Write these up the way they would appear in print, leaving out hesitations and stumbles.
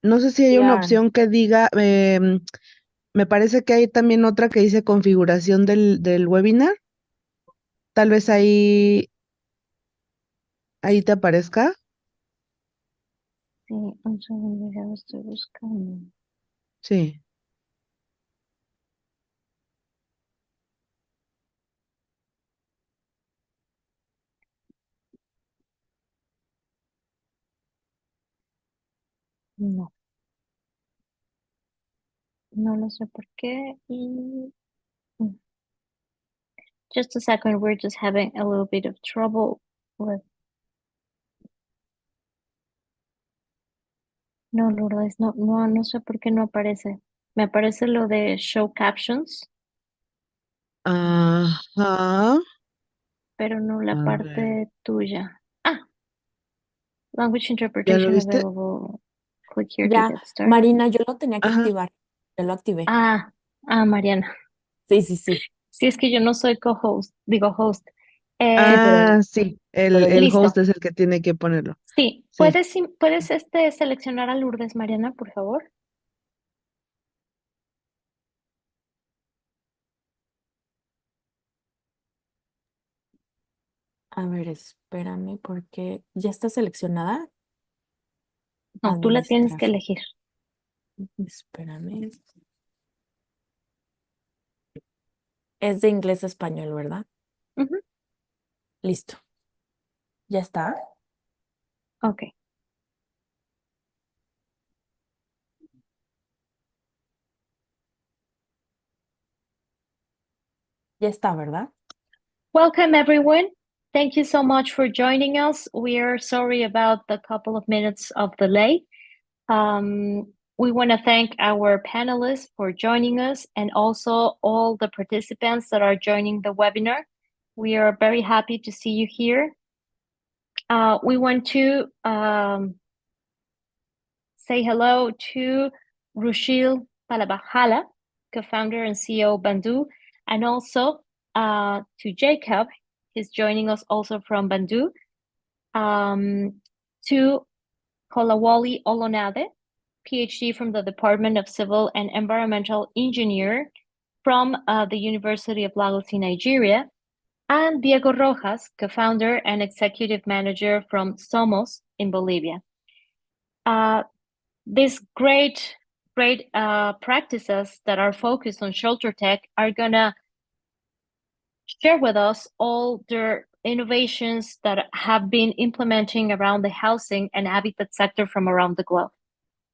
No sé si hay una Claro, opción que diga, me parece que hay también otra que dice configuración del webinar. Tal vez ahí te aparezca. sí, un segundo, ya lo estoy buscando. Sí. No, no lo sé por qué. Mm, just a second, we're just having a little bit of trouble with. No, Lourdes, no sé por qué no aparece. Me aparece lo de show captions, Ajá. pero no la A ver. parte tuya. Ah, language ¿Ya lo interpretation viste? available. Click here to Ya, get started. Marina, yo lo tenía que Ajá. activar. Ya lo activé. Ah, Mariana. Sí, sí, sí. Si es que yo no soy co-host, digo host. Sí, Eh, Sí. pero El ya. host listo. es el que tiene que ponerlo. Sí, Sí. puedes seleccionar a Lourdes, Mariana, por favor. A ver, espérame, porque ya está seleccionada. No, tú la tienes Administrar. que elegir. Espérame. Es de inglés a español, ¿verdad? Ujú. Listo. ¿Ya está? Ok. Ya está, ¿verdad? Welcome, everyone. Thank you so much for joining us. We are sorry about the couple of minutes of delay. We want to thank our panelists for joining us and also all the participants that are joining the webinar. We are very happy to see you here. We want to say hello to Rushil Palabajala, co-founder and CEO of Bandu, and also to Jacob. He's joining us also from Bandu. To Kolawole Olonade, PhD from the Department of Civil and Environmental Engineer from the University of Lagos in Nigeria, and Diego Rojas, co-founder and executive manager from Somos in Bolivia. These great practices that are focused on ShelterTech are gonna share with us all their innovations that have been implementing around the housing and habitat sector from around the globe.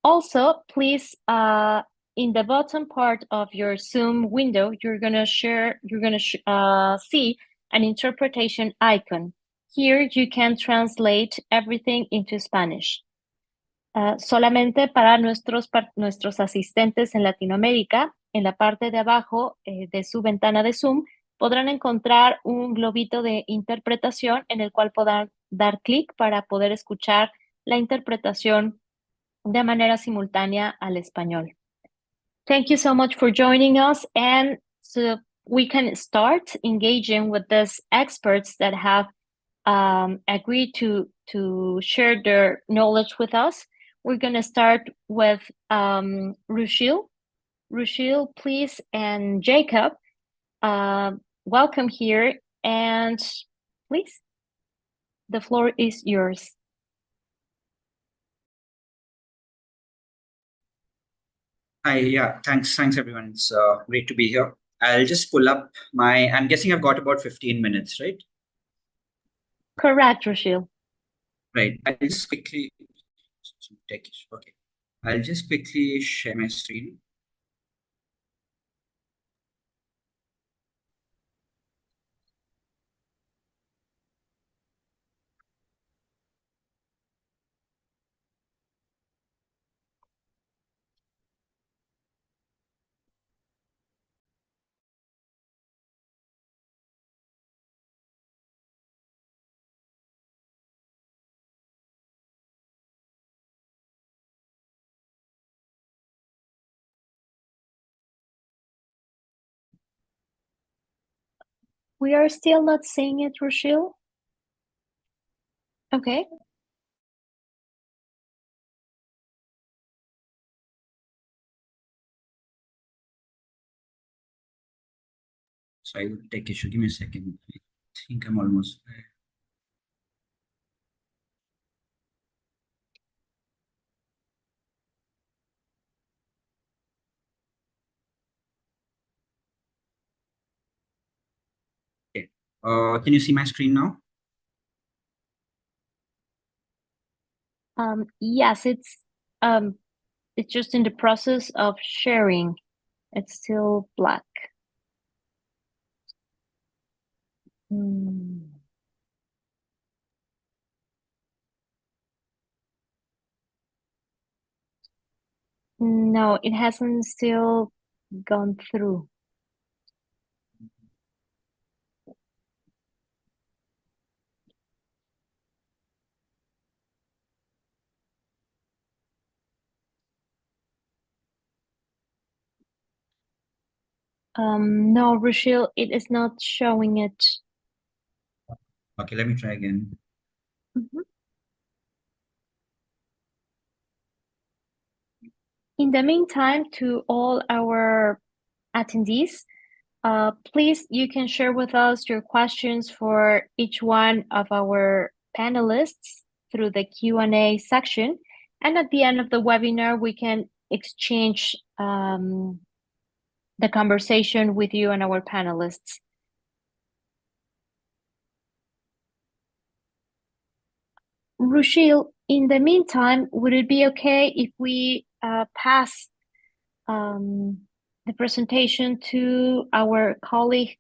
Also, please, in the bottom part of your Zoom window, you're gonna see an interpretation icon. Here you can translate everything into Spanish. Solamente para nuestros asistentes en Latinoamérica, en la parte de abajo de su ventana de Zoom, podrán encontrar un globito de interpretación en el cual podrán dar clic para poder escuchar la interpretación de manera simultánea al español. Thank you so much for joining us, and so we can start engaging with these experts that have agreed to share their knowledge with us. We're going to start with Rushil. Rushil, please, and Jacob, uh, welcome here, and please, the floor is yours. Hi, yeah, thanks everyone. It's great to be here. I'll just pull up I'm guessing I've got about 15 minutes, right? Correct, Rushil. Right. I'll just quickly, okay. I'll just quickly share my screen. We are still not seeing it, Rushil. Okay. Sorry, tech issue. Give me a second. I think I'm almost there. Okay. Can you see my screen now? Yes, it's just in the process of sharing. It's still black. No, it hasn't still gone through. No, Rochelle, it is not showing it. Okay, let me try again. In the meantime, to all our attendees, please, you can share with us your questions for each one of our panelists through the Q&A section. And at the end of the webinar, we can exchange the conversation with you and our panelists. Rushil, in the meantime, would it be okay if we pass the presentation to our colleague,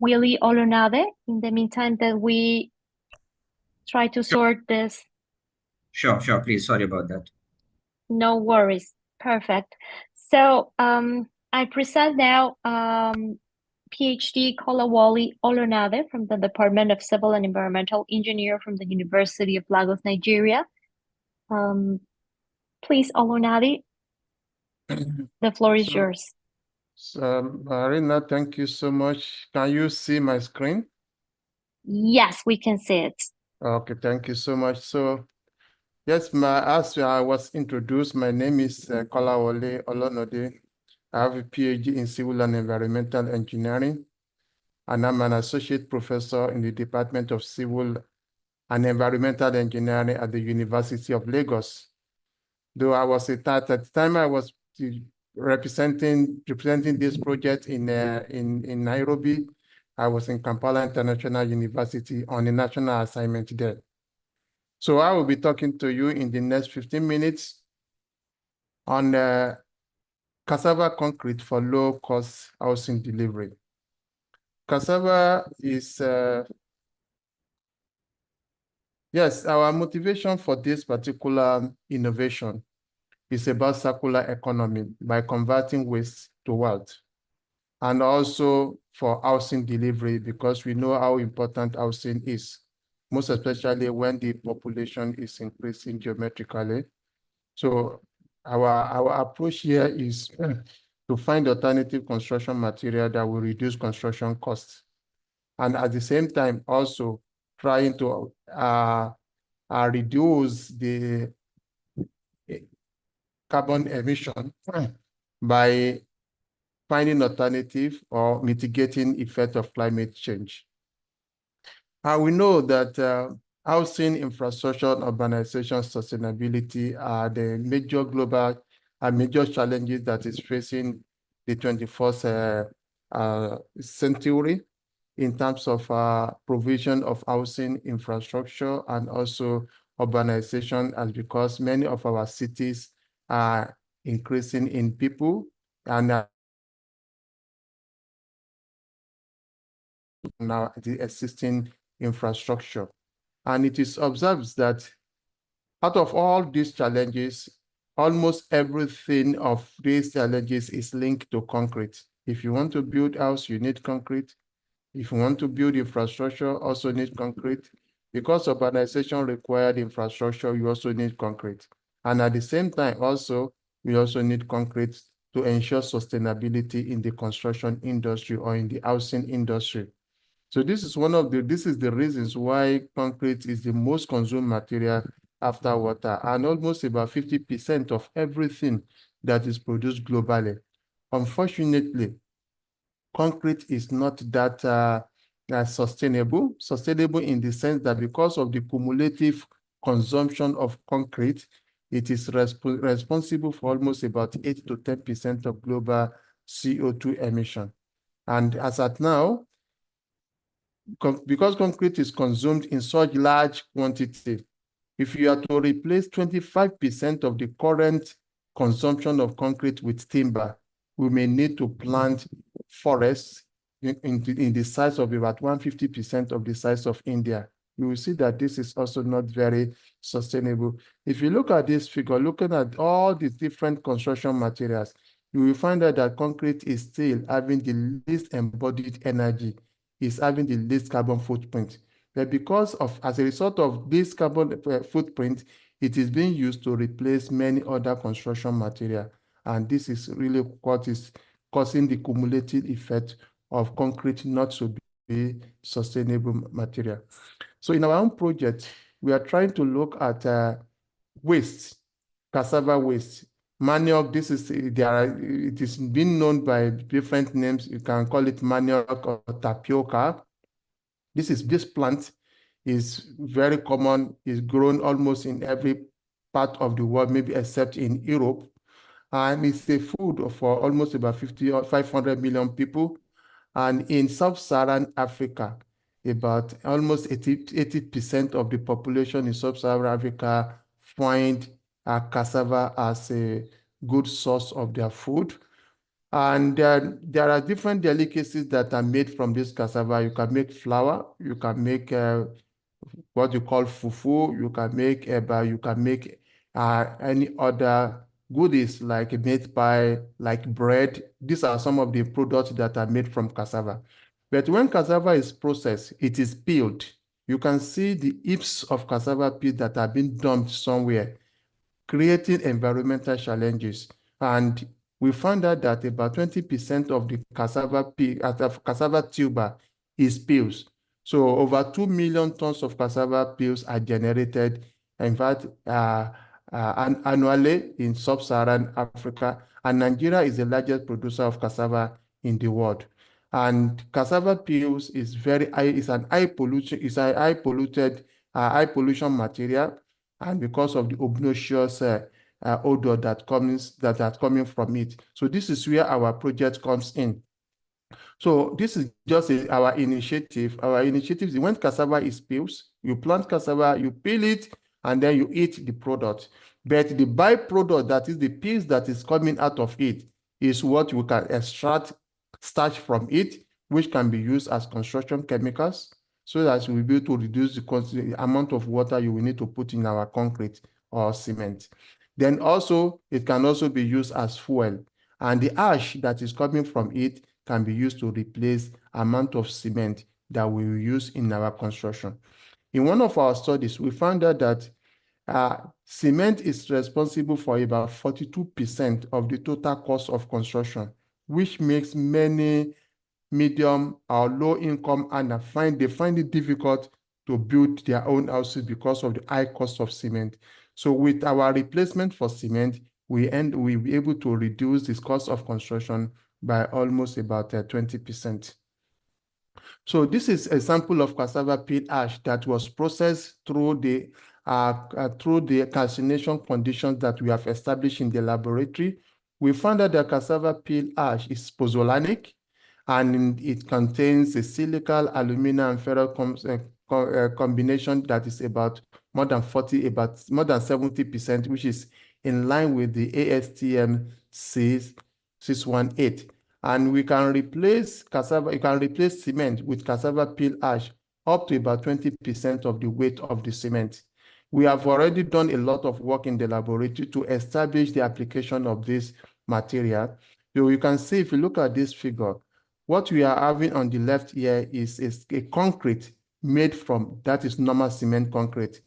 Willie Olonade, in the meantime that we try to sort this? Sure, please. Sorry about that. No worries. Perfect. So I present now PhD Kolawole Olonade from the Department of Civil and Environmental Engineer from the University of Lagos, Nigeria. Please, Olonade, the floor is yours. Marina, thank you so much. Can you see my screen? Yes, we can see it. Okay, thank you so much. So, yes, as I was introduced, my name is Kolawole Olonade. I have a PhD in Civil and Environmental Engineering, and I'm an associate professor in the Department of Civil and Environmental Engineering at the University of Lagos. Though I was at the time I was representing this project in Nairobi, I was in Kampala International University on a national assignment there. So I will be talking to you in the next 15 minutes on cassava concrete for low-cost housing delivery. Cassava is, yes, our motivation for this particular innovation is about circular economy by converting waste to wealth, and also for housing delivery, because we know how important housing is, most especially when the population is increasing geometrically. So our approach here is to find alternative construction material that will reduce construction costs, and at the same time also trying to reduce the carbon emission by finding alternative or mitigating effect of climate change. We know that housing, infrastructure, urbanization, sustainability are the major global and major challenges that is facing the 21st century in terms of provision of housing, infrastructure, and also urbanization, and because many of our cities are increasing in people and now the existing infrastructure. And it is observed that out of all these challenges, almost everything of these challenges is linked to concrete. If you want to build a house, you need concrete. If you want to build infrastructure, also need concrete. Because urbanization required infrastructure, you also need concrete. And at the same time, also, we also need concrete to ensure sustainability in the construction industry or in the housing industry. So this is the reasons why concrete is the most consumed material after water, and almost about 50% of everything that is produced globally. Unfortunately, concrete is not that sustainable. Sustainable in the sense that because of the cumulative consumption of concrete, it is responsible for almost about 8 to 10% of global CO2 emission. And as at now, because concrete is consumed in such large quantity, if you are to replace 25% of the current consumption of concrete with timber, we may need to plant forests in the size of about 150% of the size of India. You will see that this is also not very sustainable. If you look at this figure, looking at all the different construction materials, you will find out that concrete is still having the least embodied energy, is having the least carbon footprint. But because of, as a result of this carbon footprint, it is being used to replace many other construction material. And this is really what is causing the cumulative effect of concrete not to be sustainable material. So in our own project, we are trying to look at waste, cassava waste. Manioc, it is being known by different names. You can call it manioc or tapioca. This plant is very common, is grown almost in every part of the world, maybe except in Europe. And it's a food for almost about 50 or 500 million people. And in sub-Saharan Africa, about almost 80% of the population in sub-Saharan Africa find cassava as a good source of their food. And there are different delicacies that are made from this cassava. You can make flour, you can make what you call fufu, you can make eba, you can make any other goodies like meat pie, like bread. These are some of the products that are made from cassava. But when cassava is processed, it is peeled. You can see the heaps of cassava peel that have been dumped somewhere, creating environmental challenges. And we found out that about 20% of the cassava tuber is peels. So over 2 million tons of cassava peels are generated, in fact, annually in sub-Saharan Africa. And Nigeria is the largest producer of cassava in the world. And cassava peels is an high polluted material. And because of the obnoxious odor that are coming from it. So this is where our project comes in. So this is just our initiative. Our initiative is when cassava is peeled, you plant cassava, you peel it, and then you eat the product. But the byproduct, that is the peels that is coming out of it, is what we can extract starch from it, which can be used as construction chemicals, so that we'll be able to reduce the amount of water you will need to put in our concrete or cement. Then also, it can also be used as fuel. And the ash that is coming from it can be used to replace amount of cement that we will use in our construction. In one of our studies, we found out that cement is responsible for about 42% of the total cost of construction, which makes many medium or low income earners find it difficult to build their own houses because of the high cost of cement. So with our replacement for cement, we'll be able to reduce this cost of construction by almost about 20%. So this is a sample of cassava peel ash that was processed through the calcination conditions that we have established in the laboratory. We found that the cassava peel ash is pozzolanic, and it contains a silical, alumina, and ferro combination that is about more than 70%, which is in line with the ASTM 618. And we can replace cement with cassava peel ash up to about 20% of the weight of the cement. We have already done a lot of work in the laboratory to establish the application of this material. So you can see, if you look at this figure, what we are having on the left here is a concrete made from, that is normal cement concrete.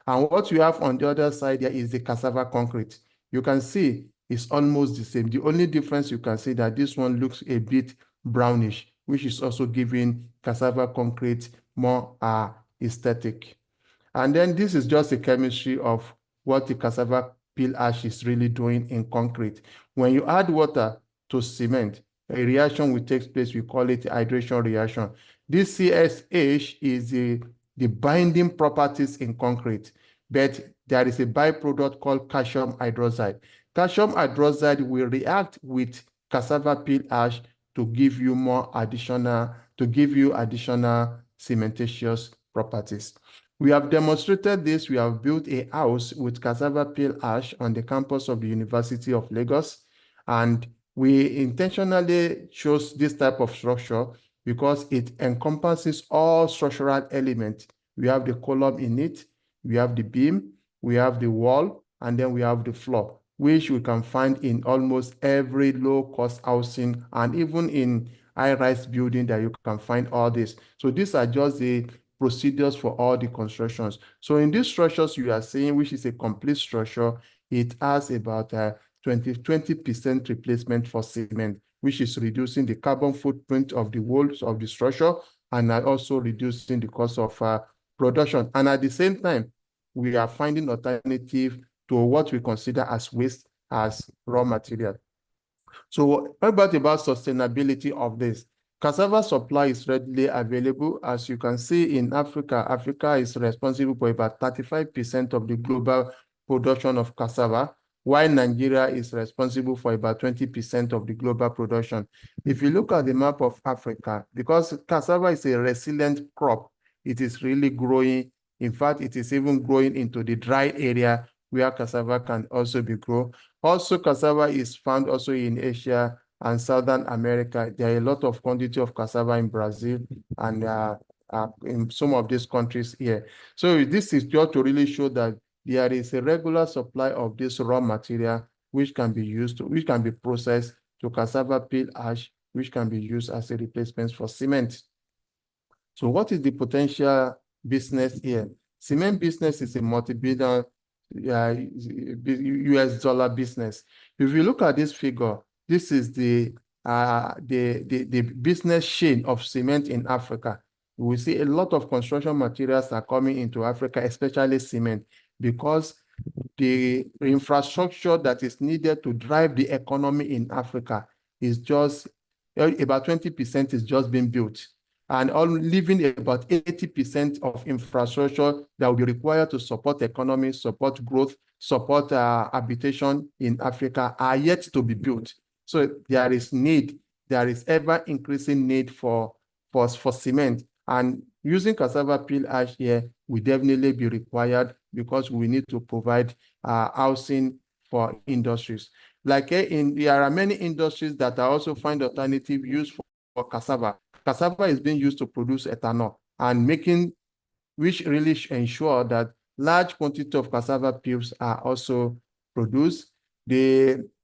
And what you have on the other side here is the cassava concrete. You can see it's almost the same. The only difference you can see that this one looks a bit brownish, which is also giving cassava concrete more aesthetic. And then this is just a chemistry of what the cassava peel ash is really doing in concrete. When you add water to cement, a reaction will take place. We call it hydration reaction. This CSH is the binding properties in concrete, but there is a byproduct called calcium hydroxide. Calcium hydroxide will react with cassava peel ash to give you additional cementitious properties. We have demonstrated this. We have built a house with cassava peel ash on the campus of the University of Lagos, and we intentionally chose this type of structure because it encompasses all structural elements. We have the column in it, we have the beam, we have the wall, and then we have the floor, which we can find in almost every low-cost housing and even in high-rise building that you can find all this. So these are just the procedures for all the constructions. So in these structures you are seeing, which is a complete structure, it has about 20% replacement for cement, which is reducing the carbon footprint of the walls of the structure and also reducing the cost of production. And at the same time, we are finding alternative to what we consider as waste as raw material. So what about sustainability of this? Cassava supply is readily available. As you can see in Africa, Africa is responsible for about 35% of the global production of cassava, while Nigeria is responsible for about 20% of the global production. If you look at the map of Africa, because cassava is a resilient crop, it is really growing. In fact, it is even growing into the dry area where cassava can also be grown. Also, cassava is found also in Asia and Southern America. There are a lot of quantity of cassava in Brazil and in some of these countries here. So this is just to really show that there is a regular supply of this raw material which can be used, which can be processed to cassava peel ash, which can be used as a replacement for cement. So what is the potential business here? Cement business is a multi-billion US dollar business. If you look at this figure, this is the business chain of cement in Africa. We see a lot of construction materials are coming into Africa, especially cement, because the infrastructure that is needed to drive the economy in Africa is just about 20% is just being built, and leaving about 80% of infrastructure that will be required to support economy, support growth, support habitation in Africa are yet to be built. So there is need, there is ever increasing need for cement, and using cassava peel ash here will definitely be required because we need to provide housing for industries. Like there are many industries that are also find alternative use for cassava. Cassava is being used to produce ethanol and which really ensure that large quantity of cassava peels are also produced.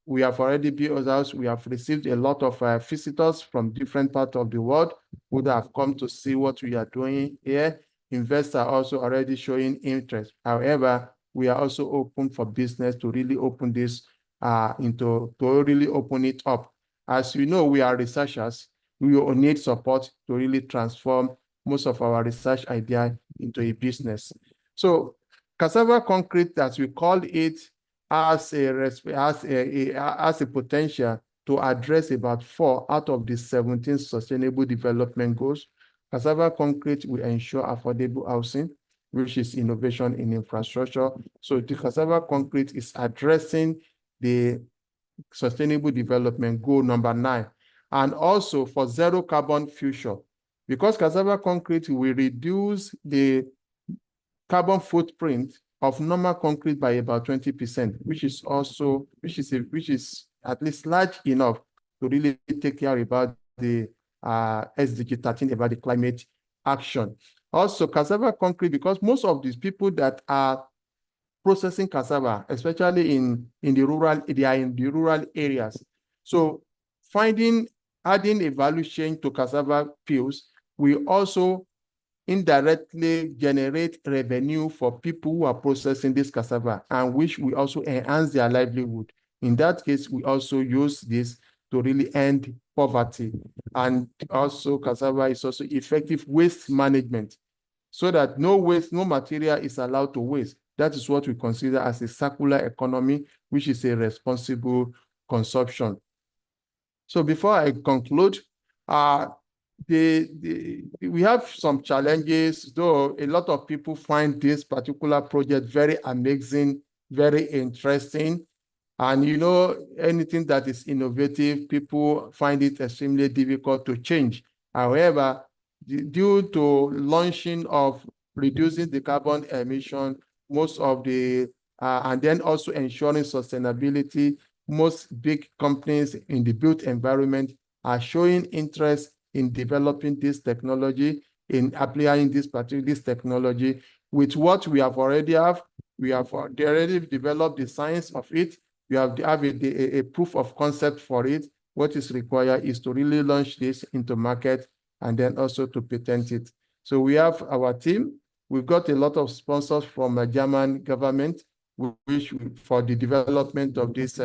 We have already built house. We have received a lot of visitors from different parts of the world who have come to see what we are doing here. Investors are also already showing interest. However, we are also open for business to really open this to really open it up. As you know, we are researchers. We will need support to really transform most of our research idea into a business. So cassava concrete, as we call it, has a potential to address about 4 out of the 17 sustainable development goals. Cassava concrete will ensure affordable housing, which is innovation in infrastructure. So the cassava concrete is addressing the sustainable development goal number 9, and also for zero carbon future, because cassava concrete will reduce the carbon footprint of normal concrete by about 20%, which is at least large enough to really take care about the SDG 13 about the climate action. Also, cassava concrete, because most of these people that are processing cassava, especially in the rural areas. So adding a value chain to cassava peels will also indirectly generate revenue for people who are processing this cassava, and which will also enhance their livelihood. In that case, we also use this to really end poverty. And also cassava is also effective waste management, so that no material is allowed to waste. That is what we consider as a circular economy, which is a responsible consumption. So before I conclude, we have some challenges, though a lot of people find this particular project very amazing, very interesting. And you know, anything that is innovative, people find it extremely difficult to change. However, due to launching of reducing the carbon emission, most of the, and then also ensuring sustainability, most big companies in the built environment are showing interest in developing this technology, in applying this technology with what we have already have. We have already developed the science of it. We have a proof of concept for it. What is required is to really launch this into market and then also to patent it. So we have our team. We've got a lot of sponsors from the German government, which for the development of this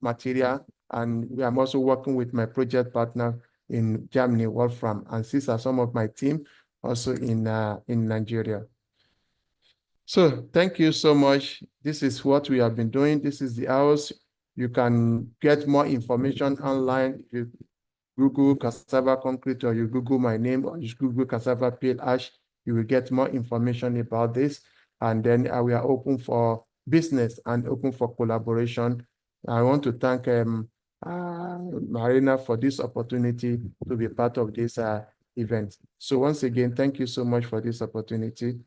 material. And I'm also working with my project partner in Germany, Wolfram, and these are some of my team also in Nigeria. So thank you so much. This is what we have been doing. This is the house. You can get more information online. If you Google cassava concrete or you Google my name or you Google cassava pale ash, you will get more information about this. And then we are open for business and open for collaboration. I want to thank Marina for this opportunity to be part of this event. So once again, thank you so much for this opportunity.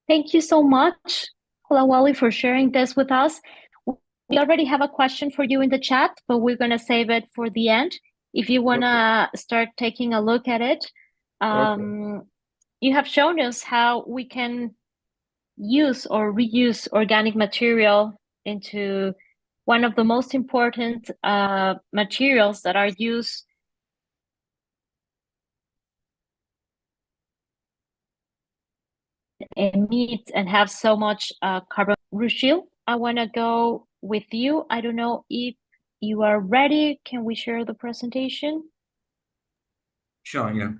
Thank you so much, Kolawole, for sharing this with us. We already have a question for you in the chat, but we're going to save it for the end. If you want to start taking a look at it, you have shown us how we can use or reuse organic material into one of the most important materials that are used in meat and have so much carbon. Rushil, I want to go with you. I don't know if you are ready. Can we share the presentation? Sure, yeah.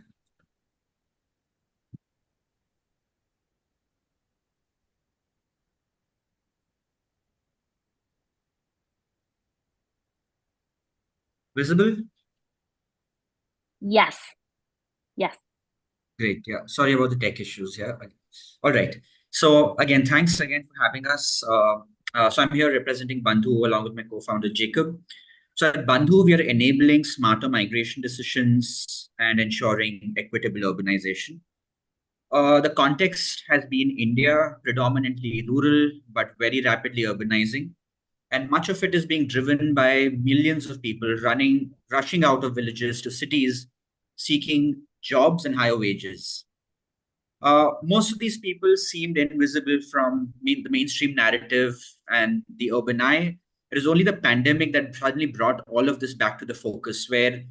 Visible? Yes. Yes. Great. Yeah. Sorry about the tech issues. Yeah. All right. So again, thanks again for having us. So I'm here representing Bandhu along with my co-founder Jacob. So at Bandhu, we are enabling smarter migration decisions and ensuring equitable urbanization. The context has been India, predominantly rural, but very rapidly urbanizing. And much of it is being driven by millions of people rushing out of villages to cities, seeking jobs and higher wages. Most of these people seemed invisible from the mainstream narrative and the urban eye. It is only the pandemic that suddenly brought all of this back to the focus, where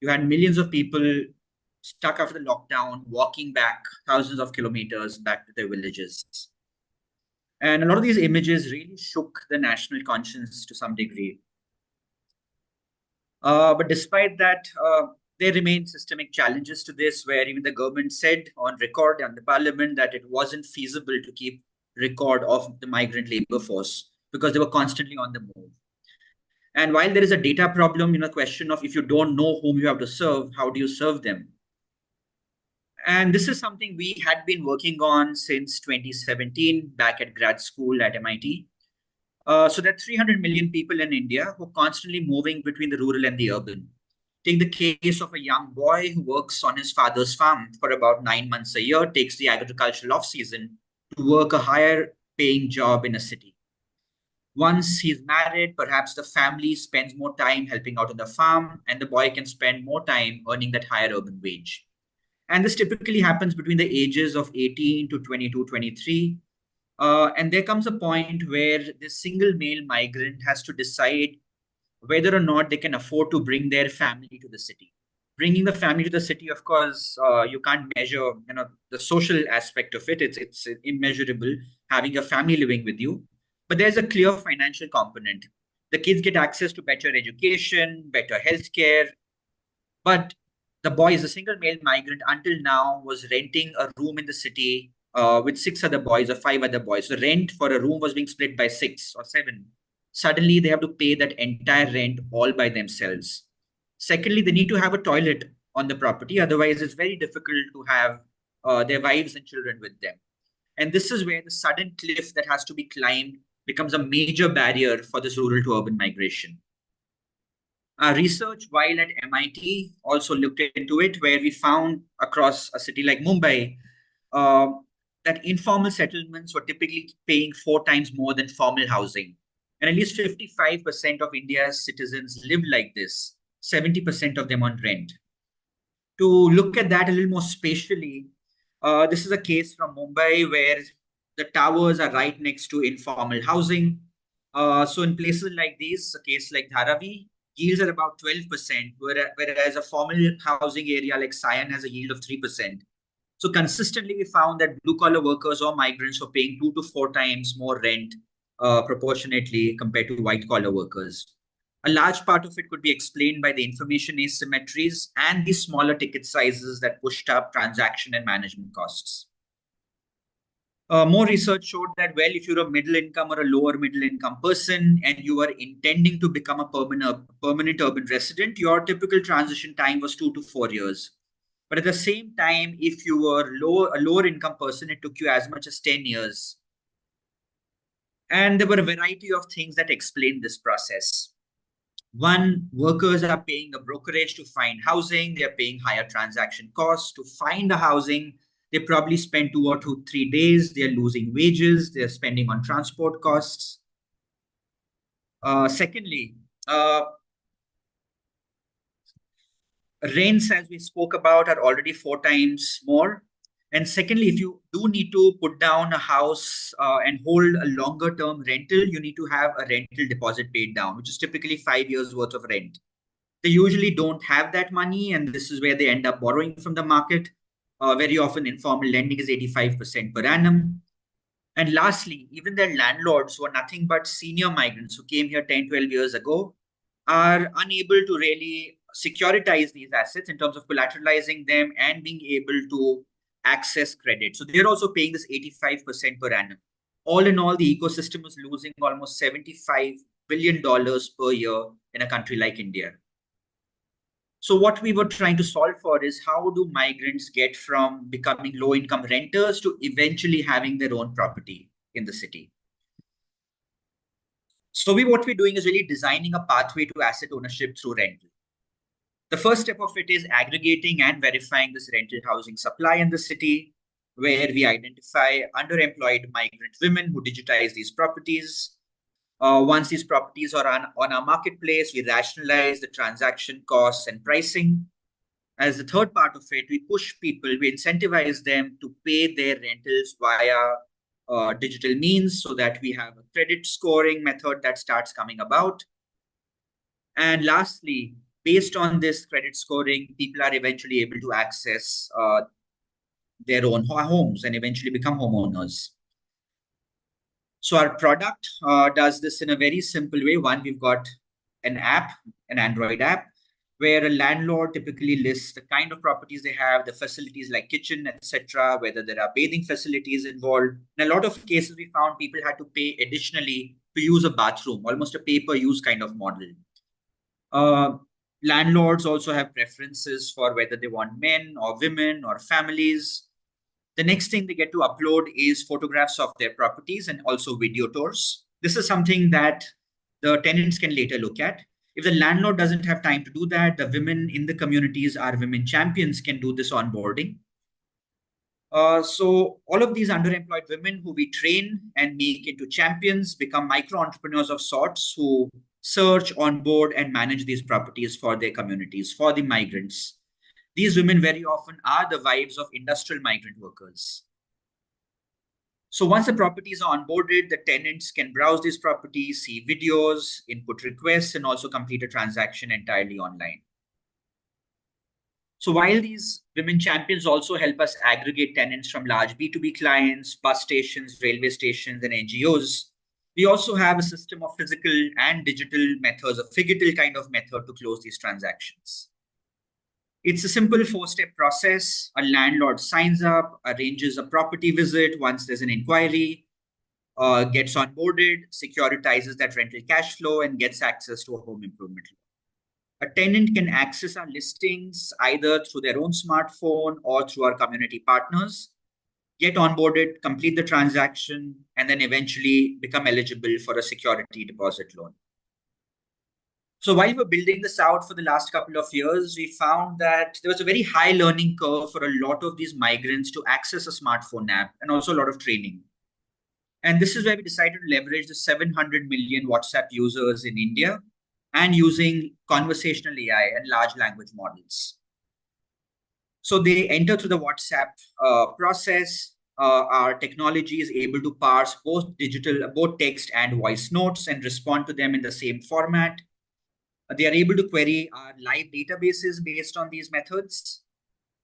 you had millions of people stuck after the lockdown, walking back thousands of kilometers back to their villages. And a lot of these images really shook the national conscience to some degree. But despite that, there remain systemic challenges to this, where even the government said on record and the parliament that it wasn't feasible to keep record of the migrant labor force because they were constantly on the move. And while there is a data problem, question of if you don't know whom you have to serve, how do you serve them? And this is something we had been working on since 2017 back at grad school at MIT. So there are 300 million people in India who are constantly moving between the rural and the urban. Take the case of a young boy who works on his father's farm for about 9 months a year, takes the agricultural off-season to work a higher paying job in a city. Once he's married, perhaps the family spends more time helping out on the farm, and the boy can spend more time earning that higher urban wage. And this typically happens between the ages of 18 to 22, 23. And there comes a point where this single male migrant has to decide whether or not they can afford to bring their family to the city. Bringing the family to the city, of course, you can't measure, the social aspect of it. It's immeasurable having a family living with you. But there's a clear financial component. The kids get access to better education, better healthcare. But the boy is a single male migrant until now was renting a room in the city with 6 other boys or 5 other boys. So rent for a room was being split by 6 or 7. suddenly they have to pay that entire rent all by themselves. Secondly, they need to have a toilet on the property. Otherwise, it's very difficult to have their wives and children with them. And this is where the sudden cliff that has to be climbed becomes a major barrier for this rural to urban migration. Our research while at MIT also looked into it, where we found across a city like Mumbai that informal settlements were typically paying 4 times more than formal housing. And at least 55% of India's citizens lived like this, 70% of them on rent. To look at that a little more spatially, this is a case from Mumbai where the towers are right next to informal housing. So in places like these, a case like Dharavi, yields are about 12%, whereas a formal housing area like Sion has a yield of 3%. So consistently, we found that blue-collar workers or migrants were paying 2 to 4 times more rent proportionately compared to white-collar workers. A large part of it could be explained by the information asymmetries and the smaller ticket sizes that pushed up transaction and management costs. More research showed that, well, if you're a middle income or a lower middle income person and you are intending to become a permanent urban resident, your typical transition time was 2 to 4 years. But at the same time, if you were a lower income person, it took you as much as 10 years. And there were a variety of things that explained this process. One, workers are paying a brokerage to find housing. They're paying higher transaction costs to find the housing. They probably spend 2 or 3 days. They're losing wages. They're spending on transport costs. Secondly, rents, as we spoke about, are already 4 times more. And secondly, if you do need to put down a house and hold a longer term rental, you need to have a rental deposit paid down, which is typically 5 years worth of rent. They usually don't have that money, and this is where they end up borrowing from the market. Very often, informal lending is 85% per annum. And lastly, even their landlords, who are nothing but senior migrants who came here 10, 12 years ago, are unable to really securitize these assets in terms of collateralizing them and being able to access credit. So they're also paying this 85% per annum. All in all, the ecosystem is losing almost $75 billion per year in a country like India. So what we were trying to solve for is, how do migrants get from becoming low-income renters to eventually having their own property in the city? So what we're doing is really designing a pathway to asset ownership through rental. The first step of it is aggregating and verifying this rental housing supply in the city, where we identify underemployed migrant women who digitize these properties. Once these properties are on our marketplace, we rationalize the transaction costs and pricing. As the third part of it, we push people, we incentivize them to pay their rentals via digital means, so that we have a credit scoring method that starts coming about. And lastly, based on this credit scoring, people are eventually able to access their own homes and eventually become homeowners. So our product does this in a very simple way. One, we've got an app, an Android app, where a landlord typically lists the kind of properties they have, the facilities like kitchen, etc., whether there are bathing facilities involved. In a lot of cases, we found people had to pay additionally to use a bathroom, almost a pay-per-use kind of model. Landlords also have preferences for whether they want men or women or families. The next thing they get to upload is photographs of their properties and also video tours. This is something that the tenants can later look at. If the landlord doesn't have time to do that, the women in the communities, our women champions, can do this onboarding. So all of these underemployed women who we train and make into champions become micro-entrepreneurs of sorts, who search, onboard, and manage these properties for their communities, for the migrants. These women very often are the wives of industrial migrant workers. So once the properties are onboarded, the tenants can browse these properties, see videos, input requests, and also complete a transaction entirely online. So while these women champions also help us aggregate tenants from large B2B clients, bus stations, railway stations, and NGOs, we also have a system of physical and digital methods, a Figital kind of method to close these transactions. It's a simple 4-step process. A landlord signs up, arranges a property visit once there's an inquiry. gets onboarded, securitizes that rental cash flow, and gets access to a home improvement loan. A tenant can access our listings either through their own smartphone or through our community partners, get onboarded, complete the transaction, and then eventually become eligible for a security deposit loan. So while we were building this out for the last couple of years, we found that there was a very high learning curve for a lot of these migrants to access a smartphone app, and also a lot of training. And this is where we decided to leverage the 700 million WhatsApp users in India and using conversational AI and large language models. So they enter through the WhatsApp process. Our technology is able to parse both text and voice notes and respond to them in the same format. They are able to query our live databases based on these methods.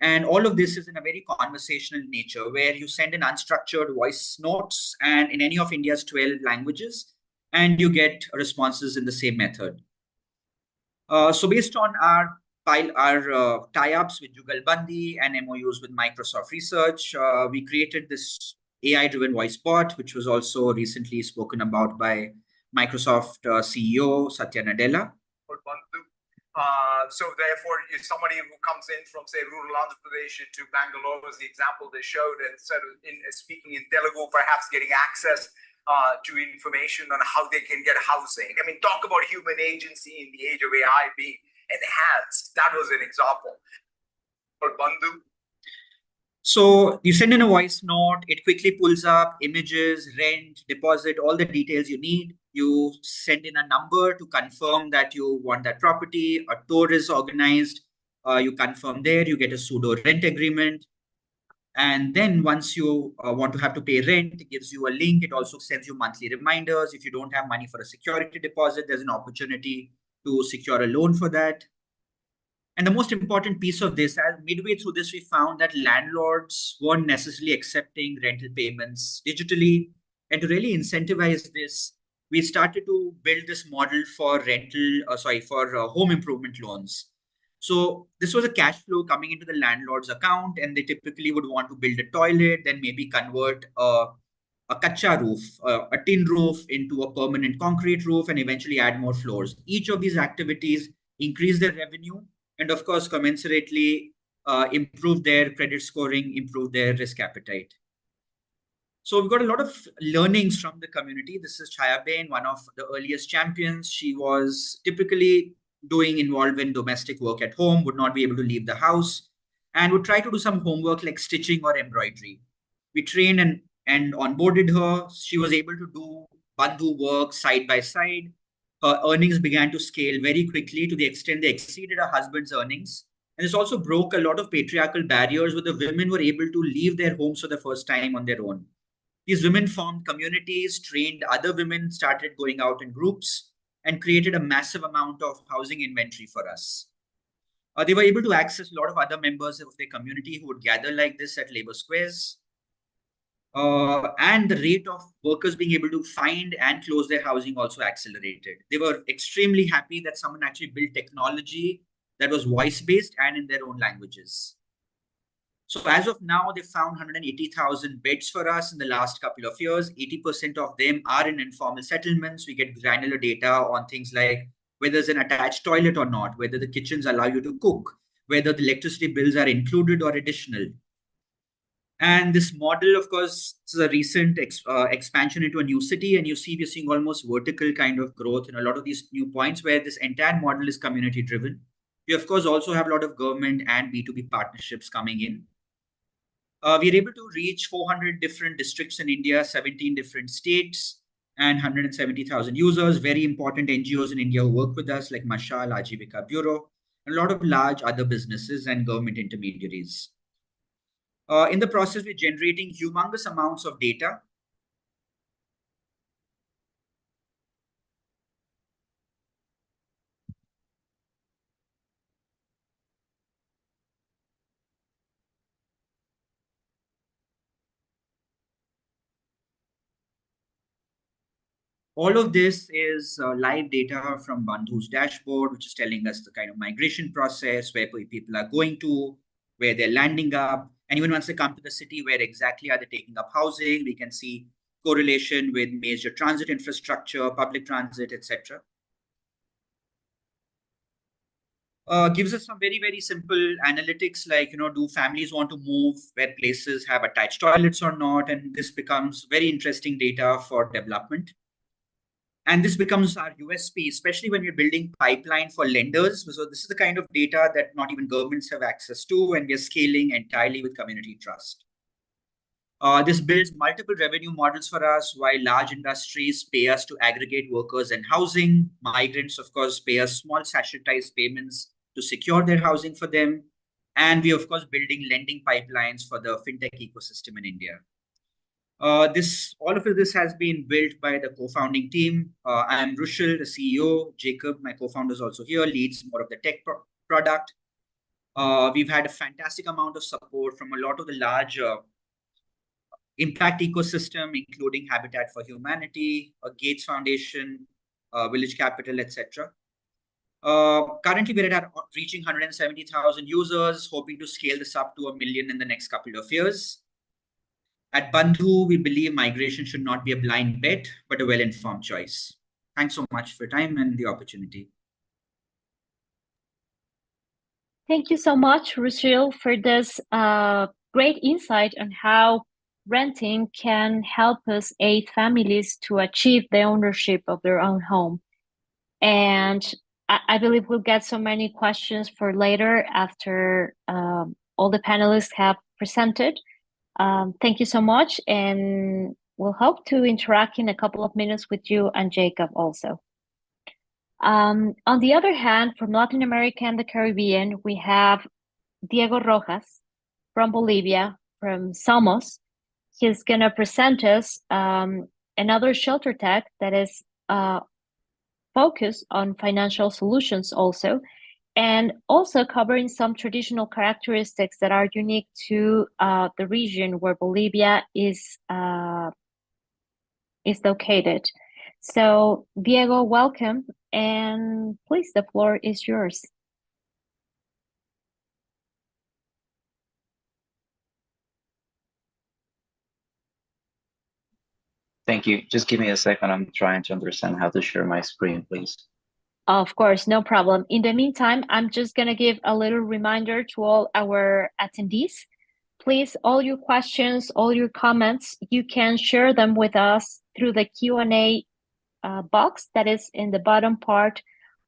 And all of this is in a very conversational nature, where you send in unstructured voice notes and in any of India's 12 languages, and you get responses in the same method. So based on our tie-ups with Jugalbandi and MOUs with Microsoft Research, we created this AI-driven voice bot, which was also recently spoken about by Microsoft CEO Satya Nadella. So therefore, if somebody who comes in from, say, rural Andhra Pradesh to Bangalore was the example they showed, instead of speaking in Telugu, perhaps getting access to information on how they can get housing. I mean, talk about human agency in the age of AI being enhanced. That was an example. For Bandhu. So you send in a voice note, it quickly pulls up images, rent, deposit, all the details you need. You send in a number to confirm that you want that property. A tour is organized. You confirm there, you get a pseudo rent agreement. And then once you want to have to pay rent, it gives you a link. It also sends you monthly reminders. If you don't have money for a security deposit, there's an opportunity to secure a loan for that. And the most important piece of this, as midway through this, we found that landlords weren't necessarily accepting rental payments digitally. And to really incentivize this, we started to build this model for home improvement loans. So this was a cash flow coming into the landlord's account, and they typically would want to build a toilet, then maybe convert a kacha roof, a tin roof into a permanent concrete roof, and eventually add more floors. Each of these activities increase their revenue, and of course, commensurately improve their credit scoring, improve their risk appetite. So we've got a lot of learnings from the community. This is Chaya Bain, one of the earliest champions. She was typically involved in domestic work at home, would not be able to leave the house, and would try to do some homework like stitching or embroidery. We trained and onboarded her. She was able to do Bandhu work side by side. Her earnings began to scale very quickly to the extent they exceeded her husband's earnings. And this also broke a lot of patriarchal barriers where the women were able to leave their homes for the first time on their own. These women formed communities, trained other women, started going out in groups, and created a massive amount of housing inventory for us. They were able to access a lot of other members of their community who would gather like this at labor squares. And the rate of workers being able to find and close their housing also accelerated. They were extremely happy that someone actually built technology that was voice-based and in their own languages. So as of now, they found 180,000 beds for us in the last couple of years. 80% of them are in informal settlements. We get granular data on things like whether there's an attached toilet or not, whether the kitchens allow you to cook, whether the electricity bills are included or additional. And this model, of course, is a recent expansion into a new city. And we're seeing almost vertical kind of growth in a lot of these new points where this entire model is community driven. We, of course, also have a lot of government and B2B partnerships coming in. We're able to reach 400 different districts in India, 17 different states, and 170,000 users. Very important NGOs in India who work with us, like Mashal, Ajivika Bureau, and a lot of large other businesses and government intermediaries. In the process, we're generating humongous amounts of data. All of this is live data from Bandhu's dashboard, which is telling us the kind of migration process, where people are going to, where they're landing up. And even once they come to the city, where exactly are they taking up housing? We can see correlation with major transit infrastructure, public transit, etc. Gives us some very, very simple analytics like, do families want to move where places have attached toilets or not? And this becomes very interesting data for development. And this becomes our USP, especially when we're building pipeline for lenders. So this is the kind of data that not even governments have access to, and we're scaling entirely with community trust. This builds multiple revenue models for us, while large industries pay us to aggregate workers and housing. Migrants, of course, pay us small sachetized payments to secure their housing for them. And we, of course, building lending pipelines for the fintech ecosystem in India. All of this has been built by the co-founding team. I am Rushil, the CEO. Jacob, my co-founder, is also here, leads more of the tech product. We've had a fantastic amount of support from a lot of the large impact ecosystem, including Habitat for Humanity, Gates Foundation, Village Capital, etc. Currently, we're reaching 170,000 users, hoping to scale this up to 1 million in the next couple of years. At Bandhu, we believe migration should not be a blind bet, but a well-informed choice. Thanks so much for your time and the opportunity. Thank you so much, Rushil, for this great insight on how renting can help us aid families to achieve the ownership of their own home. And I believe we'll get so many questions for later after all the panelists have presented. Thank you so much, and we'll hope to interact in a couple of minutes with you and Jacob also. On the other hand, from Latin America and the Caribbean, we have Diego Rojas from Bolivia, from Somos. He's going to present us another ShelterTech that is focused on financial solutions also, and also covering some traditional characteristics that are unique to the region where Bolivia is located. So, Diego, welcome, and please, the floor is yours. Thank you. Just give me a second. I'm trying to understand how to share my screen, please. Of course, no problem. In the meantime, I'm just going to give a little reminder to all our attendees. Please, all your questions, all your comments, you can share them with us through the Q&A box that is in the bottom part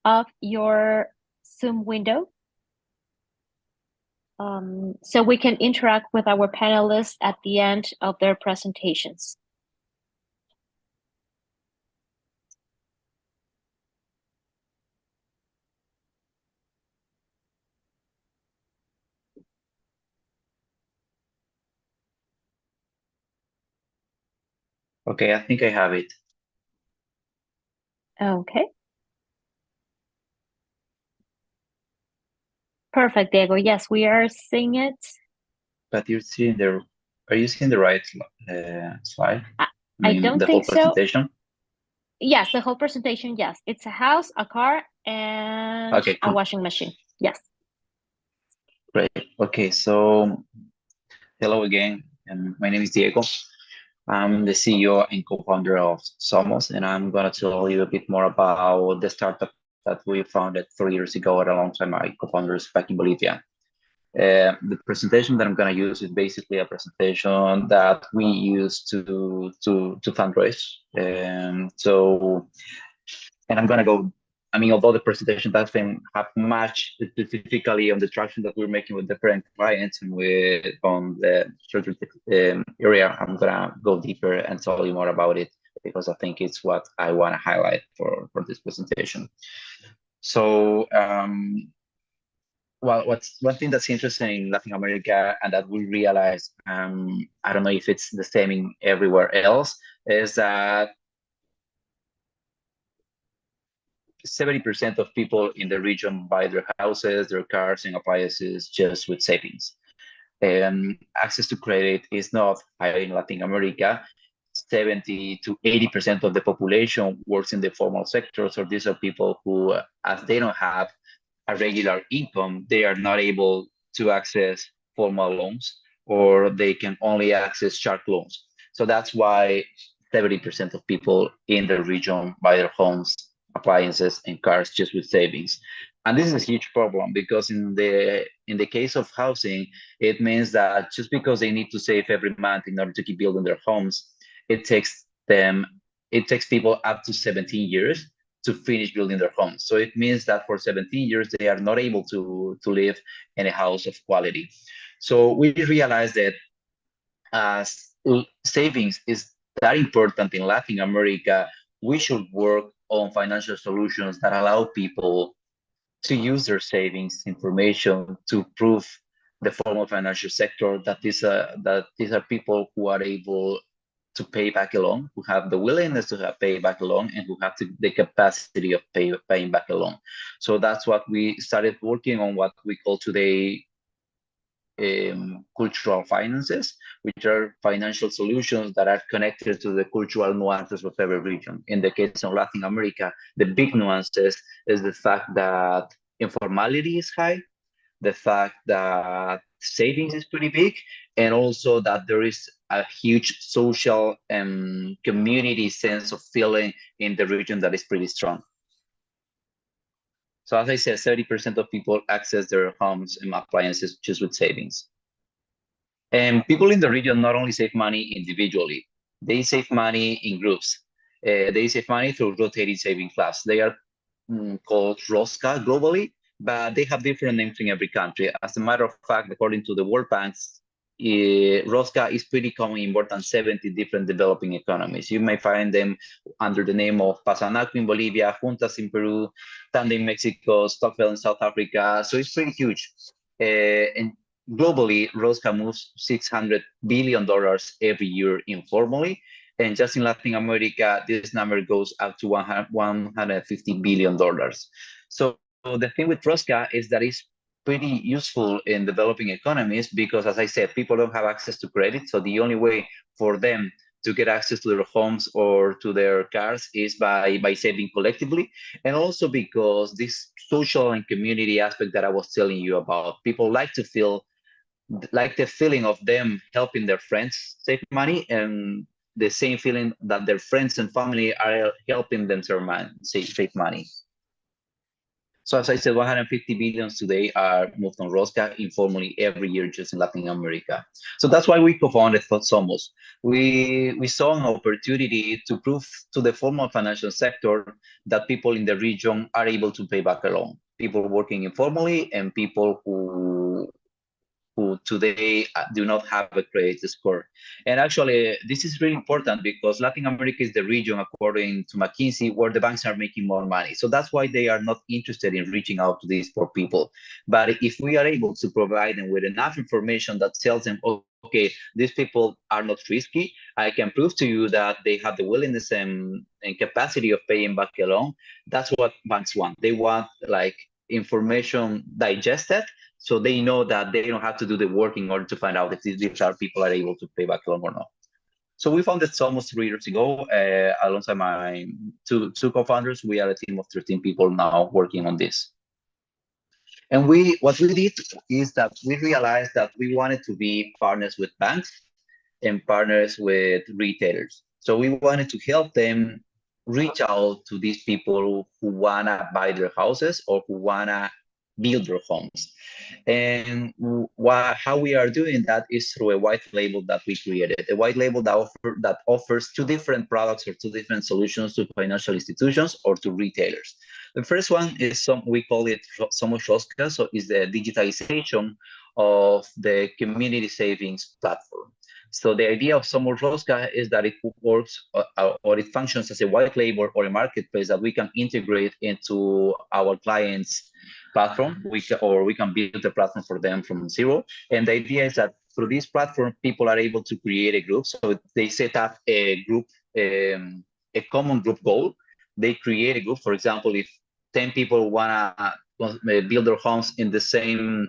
of your Zoom window. So we can interact with our panelists at the end of their presentations. Okay, I think I have it. Okay. Perfect, Diego. Yes, we are seeing it. But you're seeing are you seeing the right slide? I don't the think whole presentation? so. Yes, the whole presentation, yes. It's a house, a car, and Okay, cool. a washing machine. Yes. Great. Okay, so hello again. My name is Diego. I'm the CEO and co-founder of Somos, and I'm going to tell you a bit more about the startup that we founded 3 years ago alongside my co-founders back in Bolivia. The presentation that I'm going to use is basically a presentation that we use to fundraise. And I'm going to go, although the presentation doesn't have much specifically on the traction that we're making with different clients and on the ShelterTech area, I'm going to go deeper and tell you more about it because I think it's what I want to highlight for this presentation. So, well, one thing that's interesting in Latin America and that we realize, I don't know if it's the same in everywhere else, is that 70% of people in the region buy their houses, their cars, and appliances just with savings. And access to credit is not high in Latin America. 70 to 80% of the population works in the formal sector. So these are people who, as they don't have a regular income, they are not able to access formal loans, or they can only access sharp loans. So that's why 70% of people in the region buy their homes, appliances, and cars just with savings. And this is a huge problem because in the case of housing, it means that just because they need to save every month in order to keep building their homes, it takes people up to 17 years to finish building their homes. So it means that for 17 years, they are not able to live in a house of quality. So we realized that as savings is that important in Latin America, we should work on financial solutions that allow people to use their savings information to prove the formal financial sector that these are people who are able to pay back a loan, who have the willingness to pay back a loan, and who have the capacity of paying back a loan. So that's what we started working on, what we call today cultural finances, which are financial solutions that are connected to the cultural nuances of every region. In the case of Latin America, the big nuances is the fact that informality is high, the fact that savings is pretty big, and also that there is a huge social and community sense of feeling in the region that is pretty strong. So as I said, 30% of people access their homes and appliances just with savings. And people in the region not only save money individually, they save money in groups. They save money through rotating saving clubs. They are called Rosca globally, but they have different names in every country. As a matter of fact, according to the World Bank's, Rosca is pretty common in more than 70 different developing economies. You may find them under the name of Pasanaco in Bolivia, Juntas in Peru, Tanda in Mexico, Stockwell in South Africa. So it's pretty huge. And globally, Rosca moves $600 billion every year informally. And just in Latin America, this number goes up to $150 billion. So the thing with Rosca is that it's pretty useful in developing economies because, as I said, people don't have access to credit. So the only way for them to get access to their homes or to their cars is by saving collectively. And also because this social and community aspect that I was telling you about, people like to feel like the feeling of them helping their friends save money and the same feeling that their friends and family are helping them save money. So as I said, 150 billions today are moved on Rosca informally every year just in Latin America. So that's why we co-founded Somos. We saw an opportunity to prove to the formal financial sector that people in the region are able to pay back a loan. People working informally and people who today do not have a credit score. And actually, this is really important because Latin America is the region, according to McKinsey, where the banks are making more money. So that's why they are not interested in reaching out to these poor people. But if we are able to provide them with enough information that tells them, okay, these people are not risky, I can prove to you that they have the willingness and capacity of paying back a loan, that's what banks want. They want like information digested, so they know that they don't have to do the work in order to find out if these people are able to pay back loan or not. So we founded almost 3 years ago, alongside my two co-founders. We are a team of 13 people now working on this. And what we did is that we realized that we wanted to be partners with banks and partners with retailers. So we wanted to help them reach out to these people who wanna buy their houses or who wanna build their homes. And how we are doing that is through a white label that we created, a white label that offers two different products or two different solutions to financial institutions or to retailers. The first one is we call it Somos Rosca, so is the digitalization of the community savings platform. So the idea of Somos Rosca is that it works or it functions as a white label or a marketplace that we can integrate into our clients' platform. We can build a platform for them from zero. And the idea is that through this platform, people are able to create a group. So they set up a group, a common group goal. They create a group. For example, if 10 people wanna build their homes in the same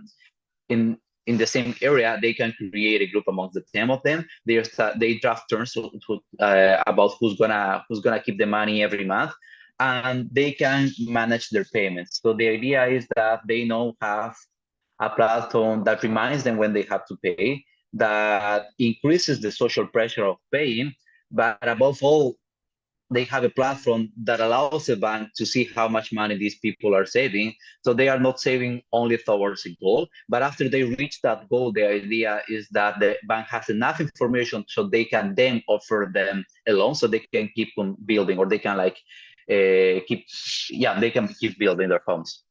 area, they can create a group amongst the 10 of them. They draft terms about who's gonna keep the money every month, and they can manage their payments. So the idea is that they now have a platform that reminds them when they have to pay, that increases the social pressure of paying, But above all, they have a platform that allows the bank to see how much money these people are saving. So they are not saving only towards a goal, but after they reach that goal, the idea is that the bank has enough information so they can then offer them a loan so they can keep on building, or they can like they can keep building their homes.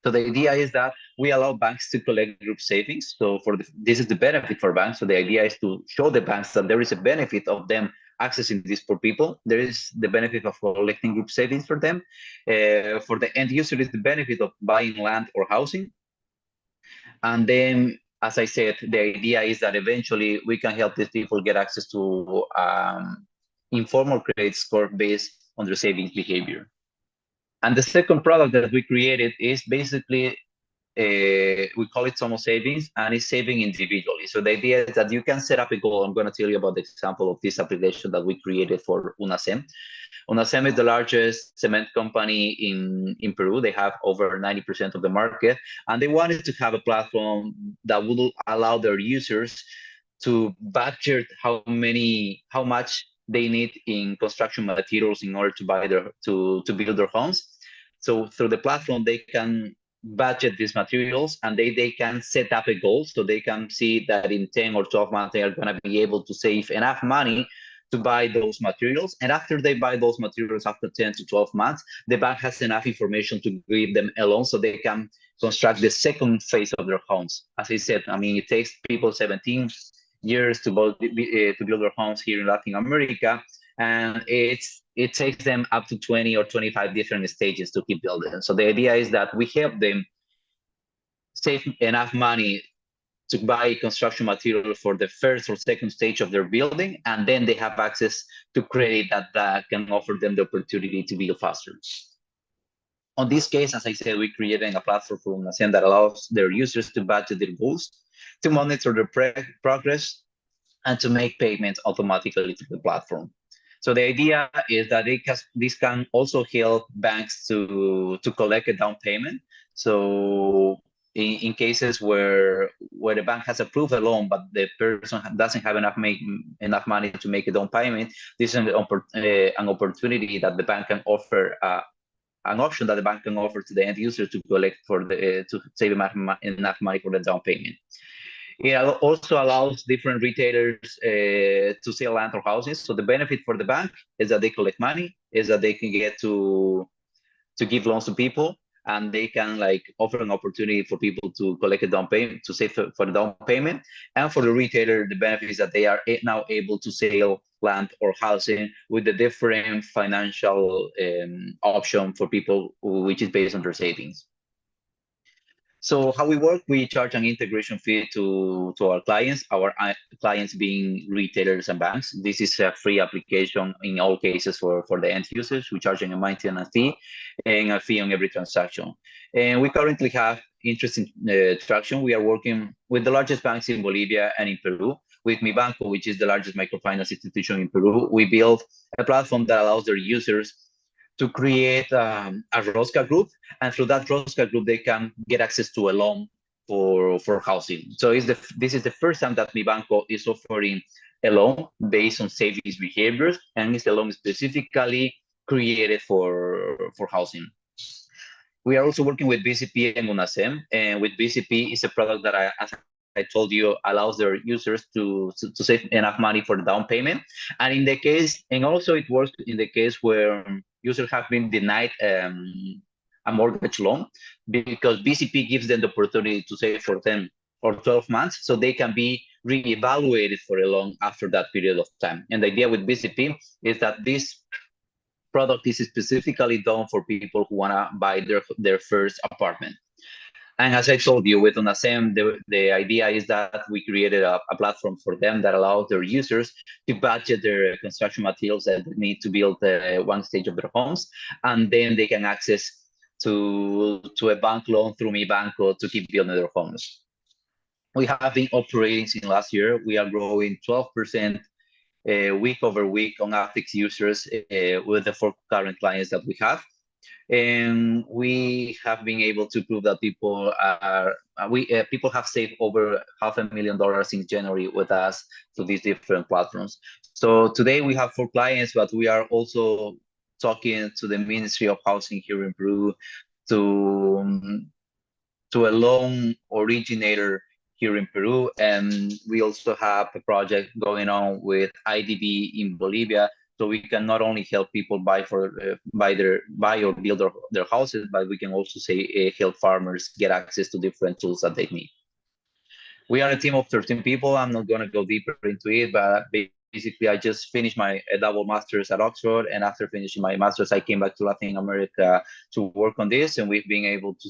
So the idea is that we allow banks to collect group savings. So this is the benefit for banks. So the idea is to show the banks that there is a benefit of them accessing this for people. There is the benefit of collecting group savings for them. For the end user, is the benefit of buying land or housing. And then, as I said, the idea is that eventually we can help these people get access to informal credit score based on their savings behavior. And the second product that we created is basically, we call it Somos Savings, and it's saving individually. So the idea is that you can set up a goal. I'm going to tell you about the example of this application that we created for UNACEM. UNACEM is the largest cement company in Peru. They have over 90% of the market, and they wanted to have a platform that would allow their users to budget how much they need in construction materials in order to buy to build their homes. So through the platform, they can budget these materials, and they can set up a goal, so they can see that in 10 or 12 months, they are going to be able to save enough money to buy those materials. And after they buy those materials, after 10 to 12 months, the bank has enough information to give them a loan so they can construct the second phase of their homes. As I said, I mean, it takes people 17 years to build their homes here in Latin America, and it takes them up to 20 or 25 different stages to keep building. So the idea is that we help them save enough money to buy construction material for the first or second stage of their building, and then they have access to credit that can offer them the opportunity to build faster. On this case, as I said, we created a platform for UNACEM that allows their users to budget their goals, to monitor their progress, and to make payments automatically to the platform. So the idea is that this can also help banks to collect a down payment. So in cases where the bank has approved a loan, but the person doesn't have enough money to make a down payment, this is an opportunity that the bank can offer, an option that the bank can offer to the end user to collect to save enough money for the down payment. It also allows different retailers to sell land or houses. So the benefit for the bank is that they collect money, is that they can get to give loans to people, and they can like offer an opportunity for people to collect a down payment, to save for the down payment. And for the retailer, the benefit is that they are now able to sell land or housing with a different financial option for people, which is based on their savings. So how we work, we charge an integration fee to our clients being retailers and banks. This is a free application in all cases for the end users. We charge a maintenance fee and a fee on every transaction. And we currently have interesting traction. We are working with the largest banks in Bolivia and in Peru. With Mi Banco, which is the largest microfinance institution in Peru, we built a platform that allows their users to create a Rosca group, and through that Rosca group, they can get access to a loan for housing. So this is the first time that Mi Banco is offering a loan based on savings behaviors, and it's a loan specifically created for housing. We are also working with BCP and UNACEM, and with BCP is a product that as I told you, allows their users to save enough money for the down payment. And in the case, and also it works in the case where users have been denied a mortgage loan, because BCP gives them the opportunity to save for 10 or 12 months, so they can be reevaluated for a loan after that period of time. And the idea with BCP is that this product is specifically done for people who want to buy their first apartment. And as I told you, with UNACEM, the idea is that we created a platform for them that allows their users to budget their construction materials that they need to build one stage of their homes, and then they can access to a bank loan through Mi Banco to keep building their homes. We have been operating since last year. We are growing 12% week over week on active users with the 4 current clients that we have. And we have been able to prove that people have saved over $500,000 in January with us to these different platforms. So today we have 4 clients, but we are also talking to the Ministry of Housing here in Peru, to a loan originator here in Peru, and we also have a project going on with IDB in Bolivia, so we can not only help people buy or build their houses, but we can also help farmers get access to different tools that they need. We are a team of 13 people. I'm not going to go deeper into it, but basically I just finished my double master's at Oxford, and after finishing my master's, I came back to Latin America to work on this, and we've been able to